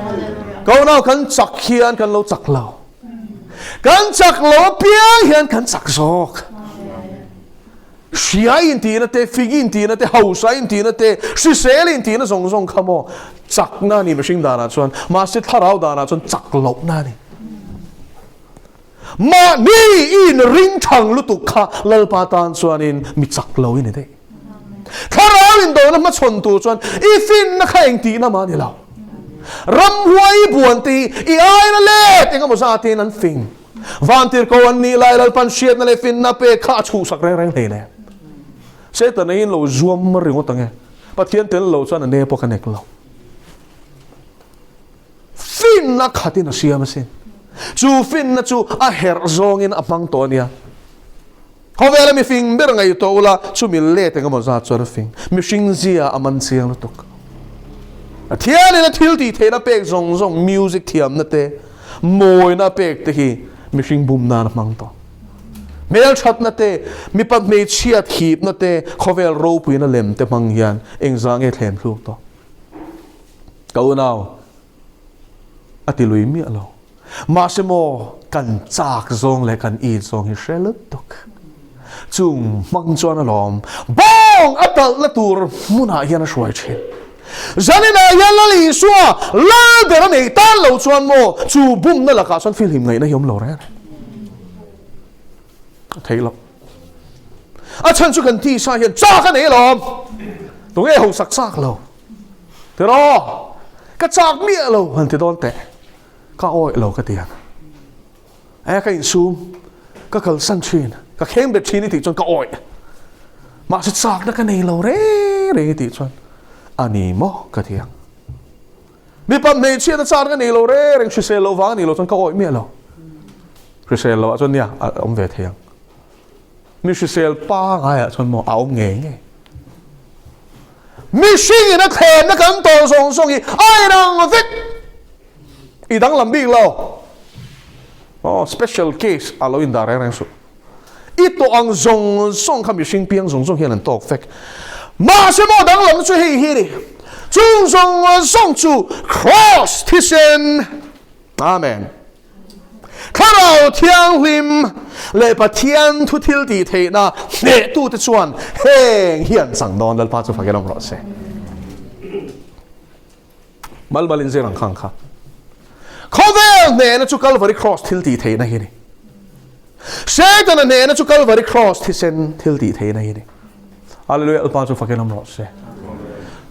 ko na kan chak hian kan lo chak lo kan chak lo pia hian kan chak zok Shia in tina te, fig in tina te, hausa in tina te, shisel in tina zong zong kamo chak na ni machine dana chuan ma se tharau dana chuan chak lo na ni ma ni in ring thang lu tu kha lal pa tan chuan in mi chak lo in de tharau in do na ma chon tu chuan I fin na khaing ti na ma ni lo ram huai buan ti I ai na le tenga mo sa tin an fing van tir ko an ni lai lal pan shiat na le fin na pe kha chu sak reng reng le ne sẽ tận này lâu zoom mà riêng tầng nghe, bắt thiên tên lâu cho nên nè bốc cái này lâu, fin na khát in asia mà xin, chú fin na chú a her zong in apang to nia, họ về là mi fin biết ngay to là chú mi lệ tiếng mà ra cho nó fin, mi sinh zia aman siang nó tuk, thiên này là thiếu thì thế là bek zong zong music thiam na te, mồi na bek te hi mi sinh boom na apang to. Mel chat na te mi pat me chiat hip na te khovel ro pui na lem te mang hian eng zang e thlem thu to kau naw ati lui mi alo ma se mo kan chak zong le kan I zong hi shelut tok chung mang chuan alom bong atal na tur muna hian a shwai chen zanina hian la li suwa la de nei tan lo chuan mo chu bum na la ka chuan fil him ngai na hiom lo re thấy lắm, chân chú cần thi sai hiện cha cái này lắm, tôi nghe hậu sắc sắc lâu, thế đó, cái chạc mía lâu, hơn thế đó tệ, cái oi lâu cái tiền, cái zoom, cái cần săn chuyên, cái khem biệt chuyên thì chọn cái oi, mà sẽ chạc nó cái này lâu đấy thì chọn, anh em mò cái tiền, mi bắt này chuyên nó chạc cái này lâu đấy, anh suy lâu vắng này lâu chọn cái oi mía lâu, suy lâu chọn nha, ông về thiang. Mi sel pa ngay chon mo aom nge nge mi sing na khen na kan to song song I ai dang vit I dang lam big lo oh special case alo in da reng su ito ang zong song kham mi sing piang zong hian an tok fek ma se mo dang lam chu hi hi ri chung zong song chu cross tisen amen Karao thiang hlim le pa thian thu thil ti the na ne tu te chuan heng hian sang don dal pa chu fakelom ro se malbalin zerang khang kha khovel ne na chu calvary cross thil ti the na hi ni Satan ne na chu calvary cross thi sen thil ti the na hi ni hallelujah al pa chu fakelom ro se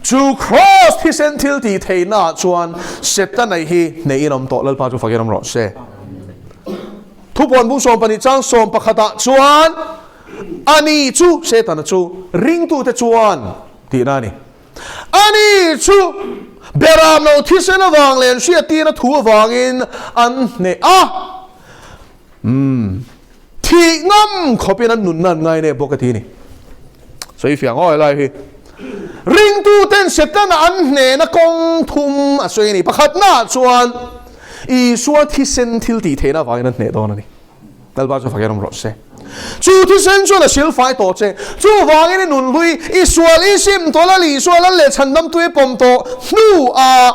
chu cross thi sen thil ti the na chuan Satan nei hi nei inom to lal pa chu fakelom ro se thu pon bu som pani chang som pakhata chuan ani chu Satan chu ring tu te chuan ti na ni ani chu beram no thisen awang len sia ti na thu awangin an ne a thi ngam khopin an nun nan ngai ne bokati ni soi fiang oi lai hi ring tu ten Satan an ne na kong thum a soi ni pakhat na chuan I suat hisen thil ti the na wangin an ne don ani dal ba chu fakerom ro se chu hisen chu la sil fai to che chu wangin nun lui I sual I sim to la li sual le chandam tu pom to nu a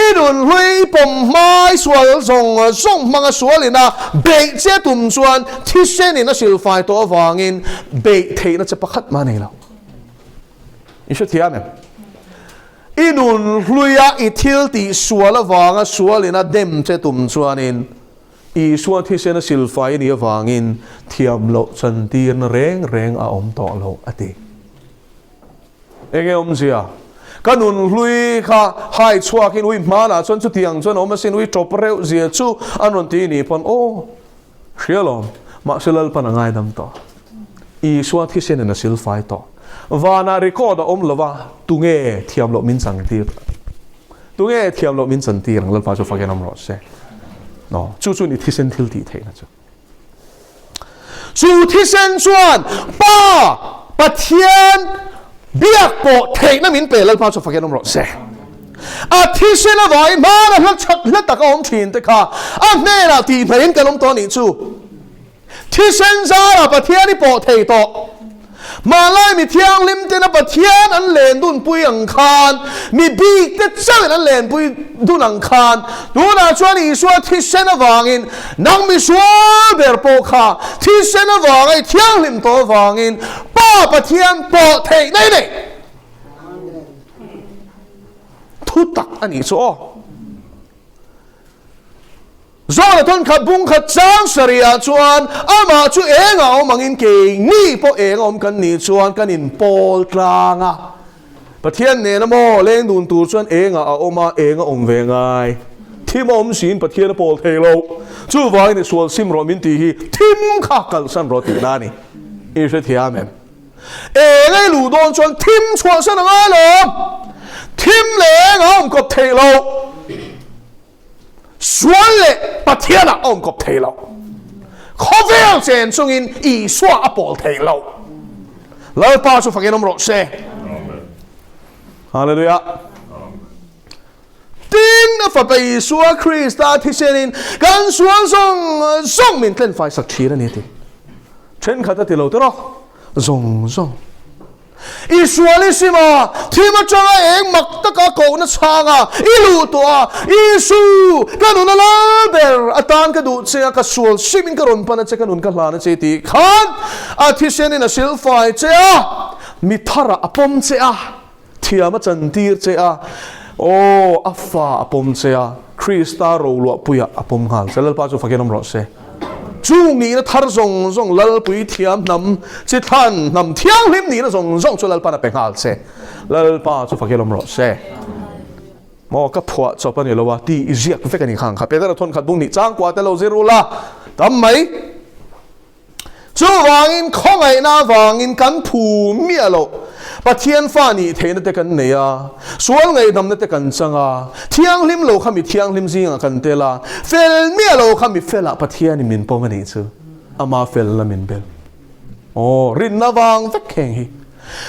I nun lui pom mai sual zong zong manga sual ina be che tum chuan hisen ina sil fai to wangin be the na che pakhat ma nei lo I shu thiam inun hluya I thil ti suala wanga sualina dem che tum chuanin I suat hi sena silfai ni awangin thiam lo chan tin reng reng a om to lo ati enge om zia kanun hlui kha hai chuakin ui mana chon chu tiang chon om sin ui top reu zia chu anon ti ni pon o hrialom ma silal panangai dam to I suat hi sena na silfai to vana record om lova tunge thiam lo min sang tir tunge thiam lo min chan tir lal pa chu fakenam ro se no chu chu ni thisen thil ti the na chu thisen chuan pa pathian biak po the na min pe lal pa chu fakenam ro se thi sinh là vậy mà nó chặt hết tất cả ông thìn tất cả này là thì phải cái ông to này chú thi sinh ra là bát thiên đi bỏ thầy to mà lại mi thiang lim tên là bát thiên anh lên đun bùi ăn khan mi bị cái chân anh lên bùi đun ăn khan đun là cho ni xua thi sinh là vangin nang mi xua bèr po kha thi sinh là vang ai thiang lim to vangin ba bát thiên bỏ thầy này này thu tắc anh ấy cho do là thôn khát bung khát trắng sari chuan ama chu ngao mangin ke ni po ngom kan ni chuan kan in pol tlanga pathian ne na mo leng dun tu chuan ngao oma nga ve ngai thim om sin pathian pol thelo chu vai ni sual sim romin ti hi thim kha kal san ro ti na ni e se thiam em ngai lu don chuan thim chua san ngai lo thim le ngom ko thelo xuân lệ bát thiên là ông cọp thầy lâu, khó về trên sung in ý xóa áp bol thầy lâu, lời ba số phật ông rốt xe, Hallelujah. Tin là Phật bị xóa Christa thì xem in gan xóa song mình lên phải sắc chi là như thế, trên khát thầy lâu đó, rong. Israel sima thima changa mặc tất cả cổ nó sang ilu to isu kanun la ber atan ka du che ka sul simin ka ron pana che kanun ka hlana che ti khan thi sen in a silfai che mi thara apom che thiama chantir che afa apom che Krista ro lo puya apom hal selal pa chu fakenom ro se chung ni na thar zong lal pui thiam nam chi than nam thiang lim ni na zong chu lal pa na penghal se lal pa chu fakelom ro se mo ka phwa cho pa ni lo wa ti ziak ve ka ni khang kha pe da thon khat bung ni chang kwa ta lo zero la tam mai chu wangin khong ai na wangin kan phu mi alo bát thiên pha ni thế nó te kan nei sual ngai dam na te kan changa thiang lim lo khami thiang lim zinga kan te la fel mi lo khami fela bát thiên ni min pom ani chu ama fel la min bel rin na wang vek kheng hi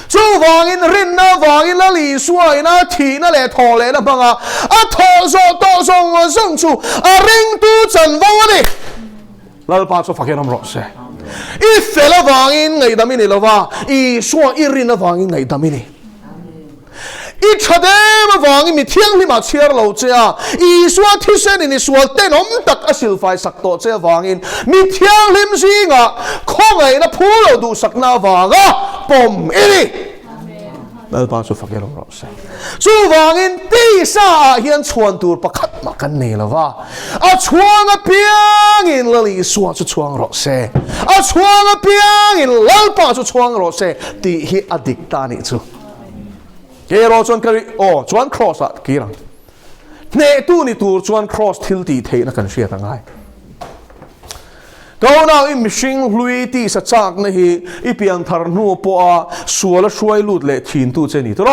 chu wangin rin na wangin la li suai na thi na le tho le na banga tho zo to zong chu ring tu chan wang ani lal pa chu fakhen am ro se I fela wangin ngai damini lova I suwa irin na wangin ngai damini I chade ma wangin mi thiang lima chiar lo chea I suwa thisen ni suwa ten om tak asil fai sak to chea wangin mi thiang lim singa khongai na phulo du sak na wanga pom ini lal pa chu fakelo ro se chu wangin ti sa hian chuan tur pakhat ma kan nei lova chuang piang in lali suwa chu chuang ro se chuang piang in lal pa chu chuang ro se ti hi adik ta ni chu ke ro chuan kari chuan cross kirang ne tu ni tur chuan cross thil ti thei na kan sia ta ngai Go now in machine lui ti sa chak na hi ipiang thar nu po suala shuai lut le thin tu che ni to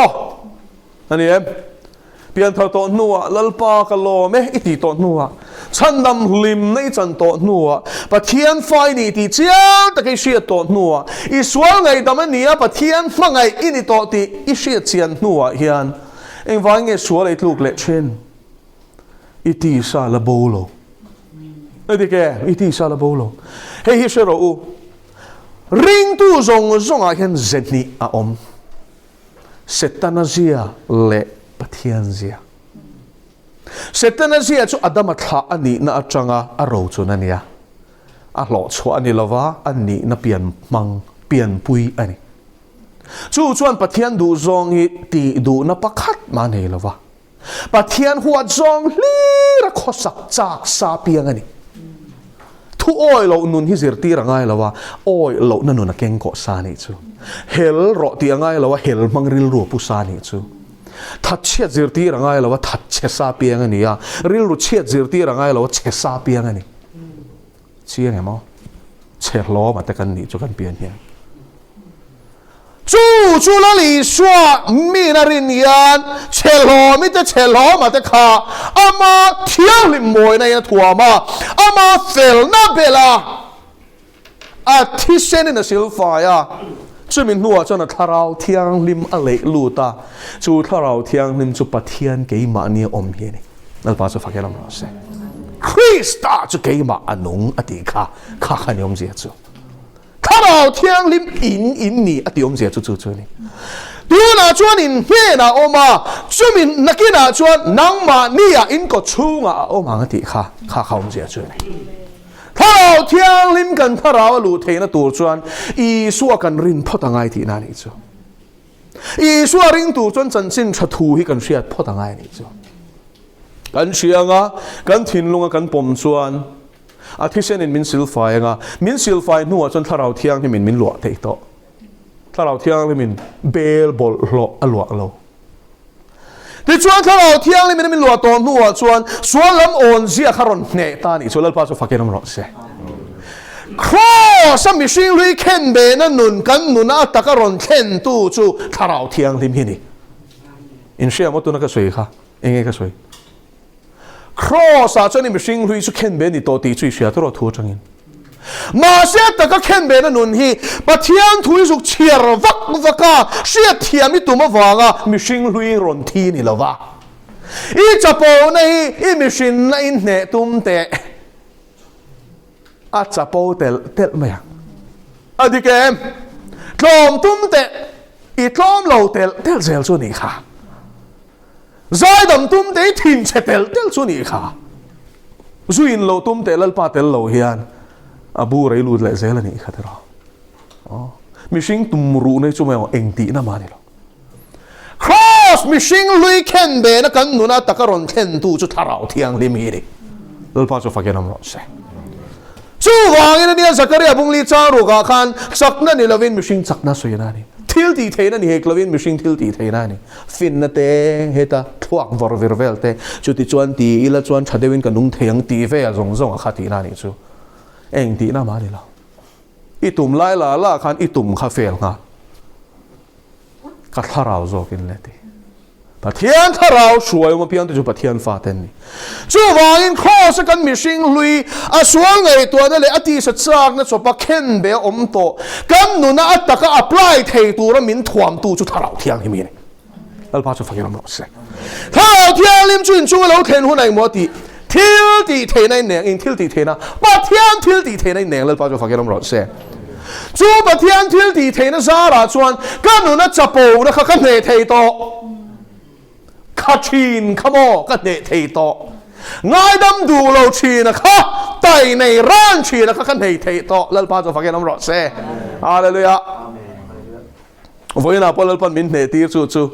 ani em piang thar to nu lalpa ka lo me iti to nu chandam lim nei chan to nu pathian fai ni ti chiang ta ke sia to nu I sual ngai dam ni pathian mangai ini to ti I sia chian nu hian eng wang nge sual ai tluk le chen iti sa la bolo Edike iti sala bolo he hi shero ring tu zong hian zetni om setanazia le pathianzia setanazia chu adama tha ani na atanga aro chu nania a lo chu ani lova ani na pian pui ani chu chuan pathian du zong hi ti du na pakhat ma nei lova pathian huat zong li ra khosak chak sa piang ani thu oi lo nun hi zirti rangai lawa oi lo na nun keng ko sa ni chu hel ro ti angai lawa hel mangril ro pu sa ni chu that che zirti rangai lawa that che sa piang ani ya ril ru che zirti rangai lawa che sa piang ani chiang emo che lo ma ta kan ni chu kan pian hian chu la li swa mi na rin yan chelo mi te chelo ma te kha ama thiang lim moi na ya thua ma ama fel na bela a thisen in a silfa ya จุมินหัวจนทาราวเทียงลิมอะไรลูตาจูทาราวเทียงลิมจุปัทเทียนเกี่ยมาเนี่ยอมเฮียนี่นั่นป้าจะฟังกันแล้วสิคริสต์จะเกี่ยมาอันนุ่งอดีข้าขันยอมเสียจูทาราวเทียงลิมอินนี่อดียอมเสียจูนี่ดูน่าชวนอินเฮียน่าออกมาจุมินนักน่าชวนนังมาเนี่ยอินก็ชูงอ่ะออกมาอดีข้าอมเสียจูนี่ถ้าเราเที่ยงลิมกันถ้าเราลู่เทนตัวจวนอีสัวกันรินพอตั้งไงที่นั่นนี่จ้ะอีสัวรินตัวจวนจันสินชัดทูให้กันเสียพอตั้งไงนี่จ้ะกันเชียงอ่ะกันทิ้งลงกันปมจวนอาทิเช่นมินซิลไฟอ่ะมินซิลไฟนัวจนถ้าเราเที่ยงที่มินหลวเทโตถ้าเราเที่ยงที่มินเบลบอลหลวหลวเราที่ชวนถ้าเราเที่ยงเลยไม่ได้มีหลวงตัวนัวชวนลำอ่อนเสียขรอนเนี่ยตานี่ชวนเล่าป้าจะฟังกันน้ำร้อนเสียครอสมิชิงลุยเข็นเบนันนุนกันนุนอัตตะกรอนเข็นตู้จูถ้าเราเที่ยงลิมหินี่อินเชียมตุนักสวยค่ะเองก็สวยครอสอาจจะนี่มิชิงลุยจูเข็นเบนี่ตัวตีจุยเสียตัวทั่วจังอินมาเสียแต่ก็เข็นเบนันนุนฮีปะเทียนทุยสุกเชียร์วักเสียเทียมิตุมะวางะมิชิงลุยรอนทีนี่ละวะอีจับโปนี่อีมิชินน่ะอินเนตุมเตะอาจับโปเตะไม่ยังอดีเกมลมตุมเตะอีลมเราเตะเซลส่วนนี้ค่ะใจดำตุมเตะทิ้งเตะส่วนนี้ค่ะซุยนเราตุมเตะลลปาเตะเราเฮียนอาบูไรลูดเลยเซลนี่ค่ะเถอะมิชิงตุมรูในจุ่มเอาเองตีน่ามาเนี่ยหรอครอสมิชิงลุยเข็นเบนักันนุนาตะกรอนเข็นตู้จุดทาราวเทียงลิมีดิลลปาจะฟังกันน้ำร้อนเสจู่วางอินเดียสักการะบุงลีจารุกาขันสักนั่นนี่ลวินมิชิงสักน่าสวยน่านี่ทิลตีเทนั่นนี่เฮกลวินมิชิงทิลตีเทน่านี่ฟินนั่นเตเฮต้าทวักวอร์วิร์เวลเตจุดที่จวนตีอีละจวนชัดเดวินกันนุ่งเทียงตีเฟียจงจงขัดตีน่านี่จู่เองตีน่ามาดิละอีตุ่มไล่ละขันอีตุ่มคาเฟ่งากัดทาราวโจกินเลยทีปะเทียนทาราวช่วยมาเพียงแต่จู่ปะเทียนฟาเตนนี่จู่วางอินคอสกันมิชิงลุยอาสวงไงตัวนั่นเลยอดีตสัจจากนั่นจู่ปะเข็นเบอมโตกันนุน่าอัตตะก็อัพไลท์เทตัวแล้วมินถ่วมตัวจู่ทาราวเทียงที่มีนี่แล้วพาจู่ฟังยังรอดเสียทาราวเทียงลิมจู่จู่เราเทนหัวไหนมัวตีทิลตีเทในเนียงอินทิลตีเทนะปะเทียนทิลตีเทในเนียงแล้วพาจู่ฟังยังรอดเสียจู่ปะเทียนทิลตีเทนะซาราจวนกันนุน่าจับปูนะเขากันเนเทโตข้าชีนขโมกันเนเทโตง่ายดำดูเราชีนะคะไตในร้านชีนะคะกันเนเทโตแล้วพาจู่ฟังยังรอดเสียฮาเลลูยาวันนี้นะพอเราปั้นมินเนตีจู่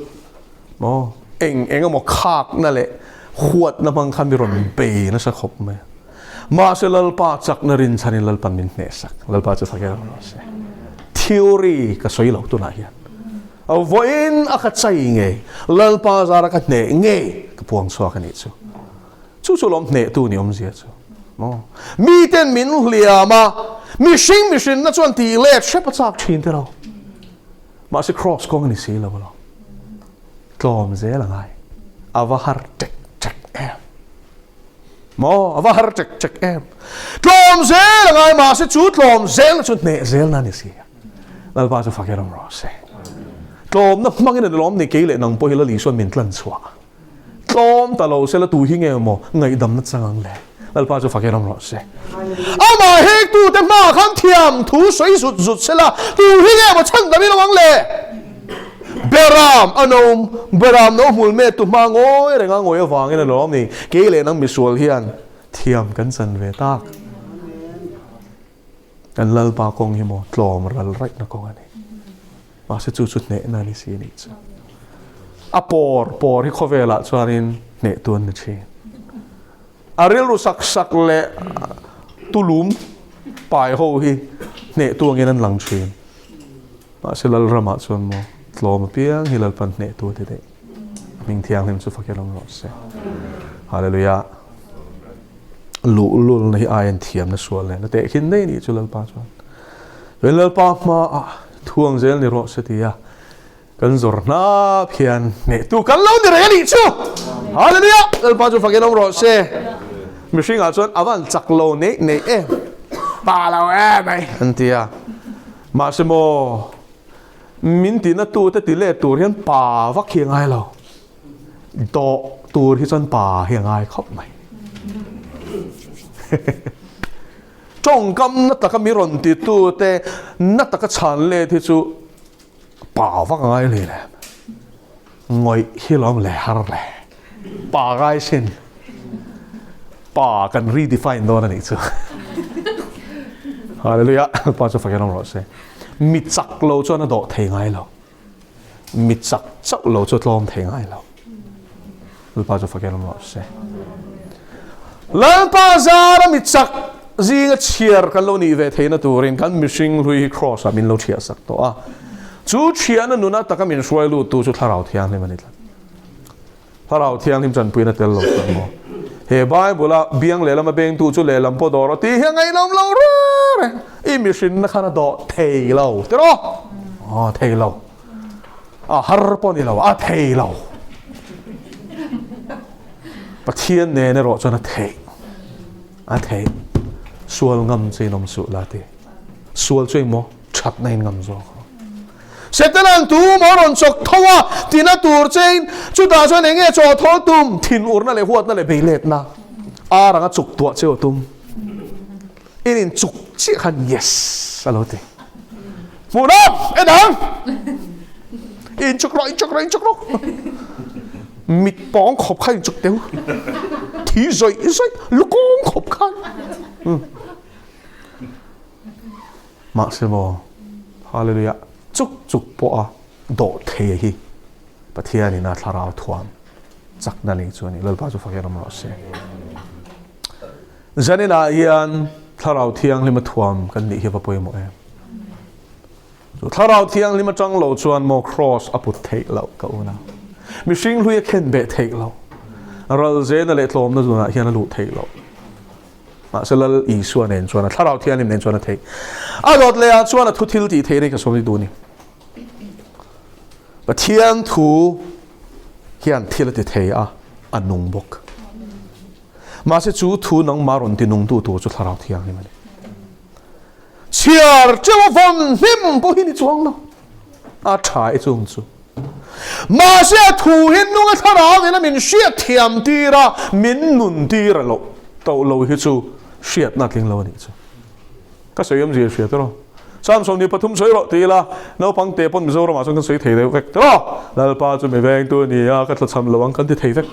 โอ้เอ็งก็หมกคากนั่นแหละขวดน้ำมันคันบิรอนเปย์นะสักขบไหมมาเสลลปาจักนรินชันิลลปันมินเนสักลลปาจะสักยังไงทีโอรีก็สวยเหล่าตัวไหนยันเอาวันอาคัดใจไงลลปาจารักเนไงก็พวงสวากันนี่จู่ล้มเนตัวนี่อมเสียจู่มีเต็นมินเลียมามิชินนั่นส่วนตีเล็กเชฟจักชินเท่ามาสิครอสกองนี่สิแล้วบ่กลอมเสียละไงอาวาฮาร์จักแอมอาวาฮาร์จักแอมกลอมเสียละไงมาสิจุดกลอมเสียละจุดเนเสียนั่นนี่สิแล้วป้าจะฟังยังรอเสียกลอมนั่นมังเงินล้อมในเกลี่ยนังพอเฮลลีส่วนมินทันสวากลอมแต่เราเสียละตูหิ้งเอโมไงดำนัดสังเลยแล้วป้าจะฟังยังรอเสียเอามาเฮกตูแต่มาขันเทียมถูสวยสุดเสียละตูหิ้งเอโมฉันแต่ไม่ระวังเลยเบรามอันนู้นเบรามน้องหุ่นเมตุมาโง่เรื่องโง่ฟังกันนะล้อมนี่เกลี่ยนังมิสวลเฮียนเทียมกันสันเวตักกันลัลปากงฮิโมตลอมรัลไรนักงอันนี้มาสิจุดเนนันนี่สินี่จ้ะอะปอร์ที่เขาเวลาจวนินเนตัวนี่ชีอาเรียรู้สักเละตุลุมปลายหูฮีเนตัวเงี้ยนั่นหลังชีมาสิลัลรามาจวนโมตลอมเพียงฮิลัลปันเนตัวเด็ดมิงเทียงเห็นสุฟักยังรอดเสียฮาเลลูยาลุในอายันเทียมนั่นส่วนเลยนั่นแต่คิดได้นี่จุลัลปาจวนเวลาปามาทวงเซลนี่รอดเสียกันจรนาเพียนเนตัวกันเล่านี่เรื่องนี้ชัวฮาเลลูยาลัลปาจุฟักยังรอดเสียมิชิงอาจวนอวันจักโลเนปาเราไหมอันเดียมาสโม มินตีนัตูแต่ตีเล่ตัวเรียนป่าวักเฮียงไงเราโตตัวที่จนป่าเฮียงไงเข้าไหมจงกำนัตตะก็มีรอนตีตัวแต่นัตตะก็ฉันเลยที่จูป่าวักไงเลยแหละงอยที่ล้อมแหล่ฮาร์แหล่ป่าไงเช่นป่ากันรีดิไฟน์โดนนั่นเองจูฮาเลลูยาป้าจะฟังกันน้องรอดเซ่มิจักเราจนน่ะโดดเทงไงเรามิจักเจ้าเราจะลอมเทงไงเราลูกป้าจะฟังกันน้องรอดเซ่แล้วป้าจะเรามิจักจีก็เชียร์กันเราหนีเวทีนั่นตัวเองกันมิชิงลุยครอสมินเราเชียร์สักตัวจู่เชียร์นั่นนู่นน่ะแต่ก็มินช่วยลูกตัวจุดท่าเราเที่ยงเลยมันนี่ละท่าเราเที่ยงที่จันปุยนั่นเตลล์กันมั้งเฮ้ยบ้าบุละเบียงเลยแล้วมาเบียงตัวจุดเลยลำพอดอร์ตีเฮียไงเราเร่อีมิชินนักขณะดอเทเราเดี๋ยวเทเราฮาร์ปอนี่เราเทเราปะเทียนเนี่ยเนี่ยรอจนเทเทสวลงำใจนมสุลาเตสวลช่วยมั้งชัดในงำจอกเสร็จแล้วตัวมรอนจกทว่าที่นั่นตัวเจนจุดตาจนเองจอทอตุมทินอุรนั่นเลยหัวนั่นเลยเบลเลตนะรังจุกตัวเจ้าตุมอินินจุกจีขัน yes อะไรตีมูนับดังอินจุกรอมิดปองขบขันจุกเดียวที่ใจลูกกงขบขันมาเสมอฮาเลลูยาจุกปะโดดเทฮีประเทศนี้น่าทาราวทวมจักนั่นเองส่วนนี้เราป้าจะฟังกันมาเสียจันนี่น่าเฮียนทาราวเที่ยงลิมาทวมกันนี่เฮียปะป่วยหมดเองทาราวเที่ยงลิมาจังเราชวนโมครอสอปุตเทเราก็อุณามิชิงลุยเข็นเบะเทเราเราเจนอะไรทลมนั่นส่วนเฮียนลุเทเรามาเสร็จแล้วอีส่วนเองส่วนนั้นทาราวเที่ยงลิมเองส่วนนั้นเทรถเลยส่วนนั้นทุทิลตีเทนี่ก็สมมติดูนี่ประเทียนทูเฮียนที่ละติเทียอันนุ่งบกมาเสจูทูนังมารอนที่นุ่งตัวจุดทาราวเทียงนี่มันเชียร์เจ้าฟอนหิมพอหินจวงเนาะชายจงจูมาเสทูหินนุ่งทาราวนี่นะมินเชียเทียมตีระมินนุนตีระโลตัวโลหิจูเชียนัดลิงโลนี่จูก็เสียมเสียตัวสามสองนี้ปฐุมสวยหรอตีละน้าพังเตะปนมิโซรามาส่งกันสวยเทเด็กเวกตัวแล้วป้าจะไม่แบ่งตัวนี้ก็จะทำระวังกันที่เทเด็ก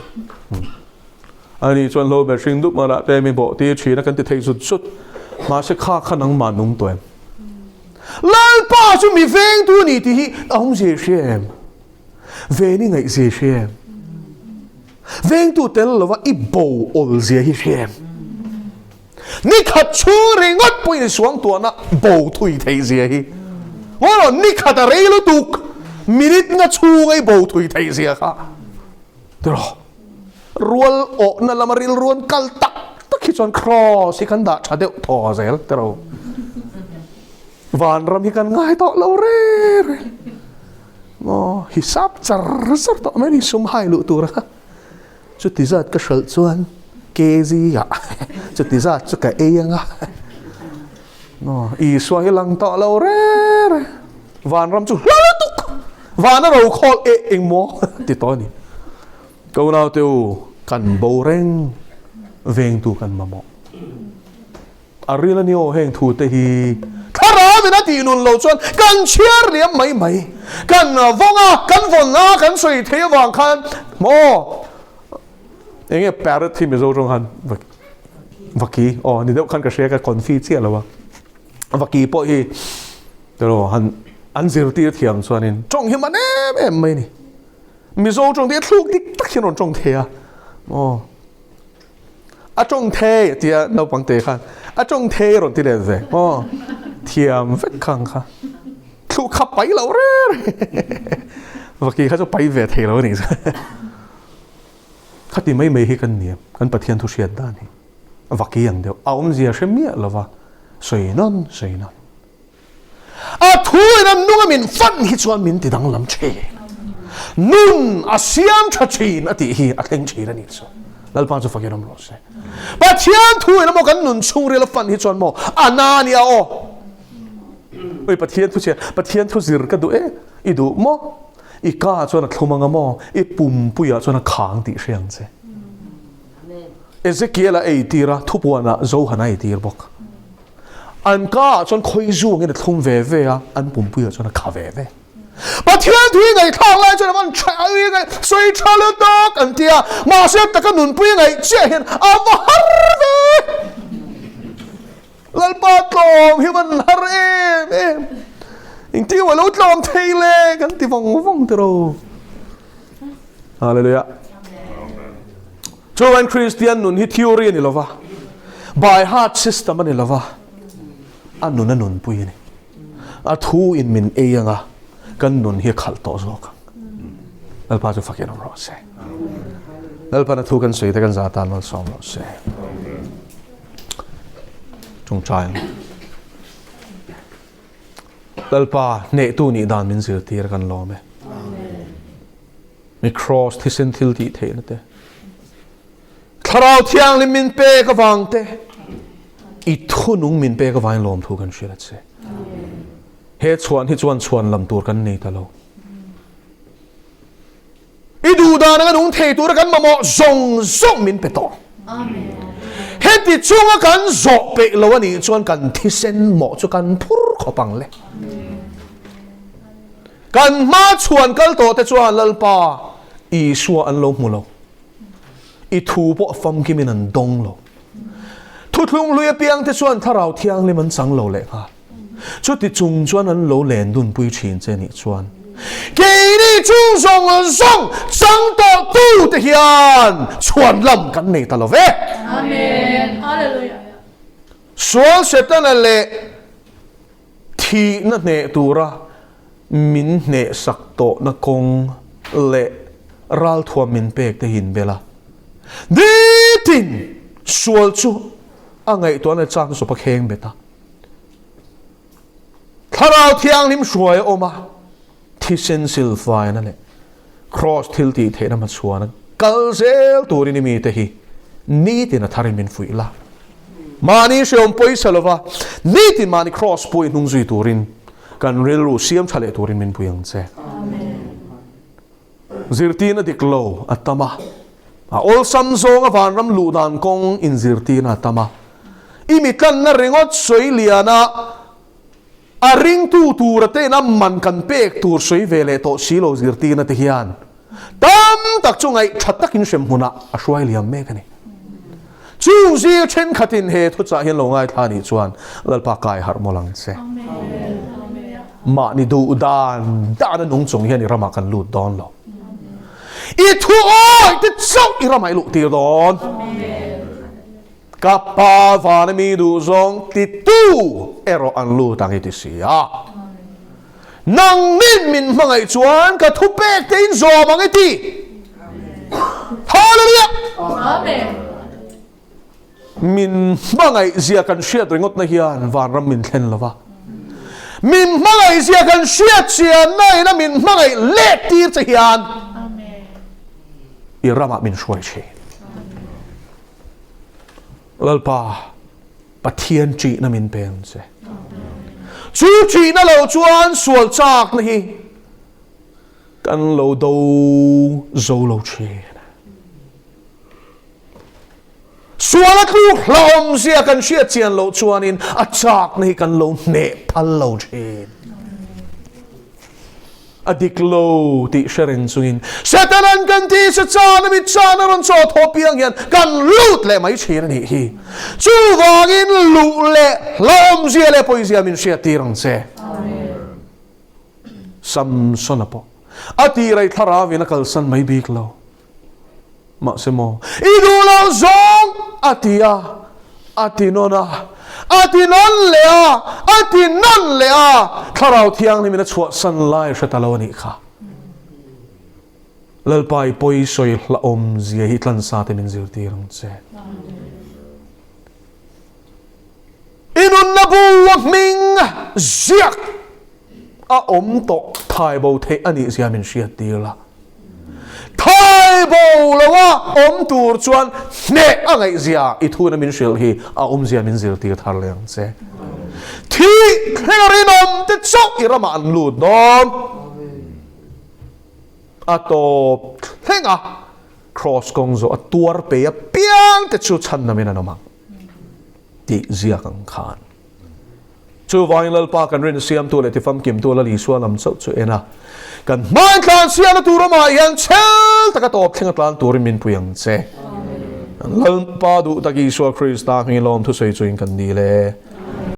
อันนี้ชวนเราแบบชิงดุมาละแต่ไม่บอกที่ชีนักกันที่เทสุดมาเสฆ่าขนังมานุ่งตัวแล้วป้าจะไม่แบ่งตัวนี้ที่เอาเสียเชี่ยมเวนี่ไงเสียเชี่ยมแบ่งตัวเตลล์ว่าอีโบอลเสียเชี่ยมนี่ขัดชูริงอดปุ่ยสวงตัวน่ะโบถุยเทเสียฮีว่าเรานี่ขัดอะไรลูตุกมินิทงัดชูไอ้โบถุยเทเสียค่ะเดี๋ยวรัวโอนั่นละมาริลรัวกัลตักคิดจนครอสิกันดาชาเดวทอเซลเดี๋ยววันรำฮิกันง่ายต่อเราเร่ฮิซับจัดต่อไม่ได้สุ่มให้ลูตัวนะจุดที่จัดก็เฉลชวนเกจีอ่ะจุดที่จะจุดกับเองอ่ะอีสวยหลังต่อเราเร่วานรำจุลาตุกวานเราคอลเองโมติดต่อนี่ก็เราเที่ยวกันโบเร่งเวงตูกันมาหมดอารีละนิโอเฮงทูเตฮีถ้าเราเป็นนักตีนุนเราชวนกันเชียร์เลี้ยงไม่กันวงอ่ะกันฝนอ่ะกันสวยเที่ยววางคันโมอย่างเงี้ยแปรที่มีโจงหันวักกี้นี่เดี๋ยวขันกระเชียกับคอนฟีเซียแล้ววะวักกี้พอที่เดี๋ยวหันอันเซอร์ตีเทียมส่วนนี้จงเห็นมันไม่นี่มีโจงที่ทุกที่ตักเห็นจงเทียจงเทียเดียเราบังเตะขันจงเทียรถที่เด็ดเลยเทียมเวกขังค่ะทุกขับไปแล้วเร่วักกี้เขาจะไปเวทีแล้วนี่ข้าที่ไม่ให้กันเนี่ยกันปะเทียนทุเชียนด้านนี้วักกี้อย่างเดียวเอาเสียเชื่อเมียแล้วว่าสวยนั่นทุยนั้นนุ่งมินฟันฮิตส่วนมินติดังลำเชนุ่นเสียมชัดชีนที่ฮีเล่งชีนั่นนี่สิแล้วป้าจะฟังยังไงรู้สึกปะเทียนทุยนั้นมันกันนุ่นช่วงเรียลฟันฮิตส่วนโมนานี่ปะเทียนทุเชียนปะเทียนทุจิรกันดู idu mo ika chuan a thlumanga mo I pum puya chuan a khang ti hriang che Ezekiel a eitira thupuana zo hana eitir bok an ka chuan khoi zu nge thlum ve ve a an pum puya chuan a kha ve ve ba thian thui ngai thang lai chuan man thai ngai soi thalo tok an tia ma se ta ka nun pui ngai che hian a va har ve lal pa tlom hi man har em in ti wa lo tlom thei le kan ti vong tro hallelujah Joan Christian nun hi theory ni lova by heart system ni lova anun nun pui ni a thu in min e anga kan nun hi khal to zo ka alpa chu fakin ro se alpa na thu kan sei ta kan za ta no som ro se chung chai alpa ne tu ni dan min zir tir kan lo me mi cross thisin thil ti the na te tharau thiang lim min pe ka wang te I thunung min pe ka wain lom thu kan shira che he chuan lam tur kan nei ta lo I du da na nung thei tur kan ma mo zong min pe to amen he ti chunga kan zo pe lo ani chuan kan thisen mo chu kan phur khopang le kan ma chuan kal to te chuan lalpa I suwa an lo mu lo I thu po fam ki min an dong lo thu thlung lui piang te chuan tharau thiang le man chang lo le ha chu ti chung chuan an lo len dun pui thin che ni chuan ke ni chung zong chang to tu te hian chuan lam kan nei ta lo ve amen hallelujah sual setan le thi na ne tura min ne sak to na kong le ral thua min pek te hin bela ditin sual chu angai to na chang so pa kheng beta tharau thiang lim hruai oma thi sen sil vai na le cross thil ti the na ma chuan kal zel turin mi te hi ni tin a tharin min fui la mani shom poi salova ni tin mani cross poi nung zui turin kan rel ru siam thale turin min puyang che amen zirtina diklo atama a ol sam zong avan ram lu dan kong in zirtina atama imikan na ringot soi liana a ring tu rate na man kan pek tur soi vele to silo zirtina te hian tam tak chungai thattakin shem huna a hruai liam me kani chu zi chen khatin he thu cha hian lo ngai thani chuan lalpa kai har molang che ma ni du dan na nung chung hian I rama kan lut don lo I thu oi te chau I rama I lu tir don Kapa vana mi du zong ti tu ero an lu tang iti siya nang min mangai chuan ka thu pek te in zo mangai ti hallelujah amen min mangai zia kan shiat ringot na hian van ram min thlen lova min mangai zia kan shiat chian nai na min mangai le tir che hian amen I rama min shwai che lalpa pathian chi na min pen se chu chi na lo chuan sual chak na hi kan lo do zo lo che sual a khu hlom sia kan sia chian lo chuan in a chak na hi kan lo ne phal lo che adiklo ti sharin sungin setanan kan ti sa chana mi chana ron so thopiang hian kan lut le mai chir ni hi chu wangin lu le hlom zia le poisia min sia tirang che sam sonapo ati rai thara vina kalsan mai bik lo ma semo idu lo zong atia ati nona ati non lea tharau thiang ni mina chua san lai shataloni kha lalpai poi soi hla om zia hi tlan sa te min zir tirang che inun na bu ming ziak a om to thai bo the ani zia min sia tirla thai bo lawa om tur chuan ne angai zia I thu na min shil hi a om zia min zir tir thar leng che thi kherin om te chok I rama an lut dom ato thenga cross kong zo atuar pe a piang te chu chan na mena namang ti zia kang khan chu vainal pa kan rin siam tu le ti fam kim tu la li suan lam chau chu ena kan man khan sian tu ro ma yang chel taka top thinga tlan tur min puyang che lal pa du taki so krista ngi lom thu sei chu in kan ni le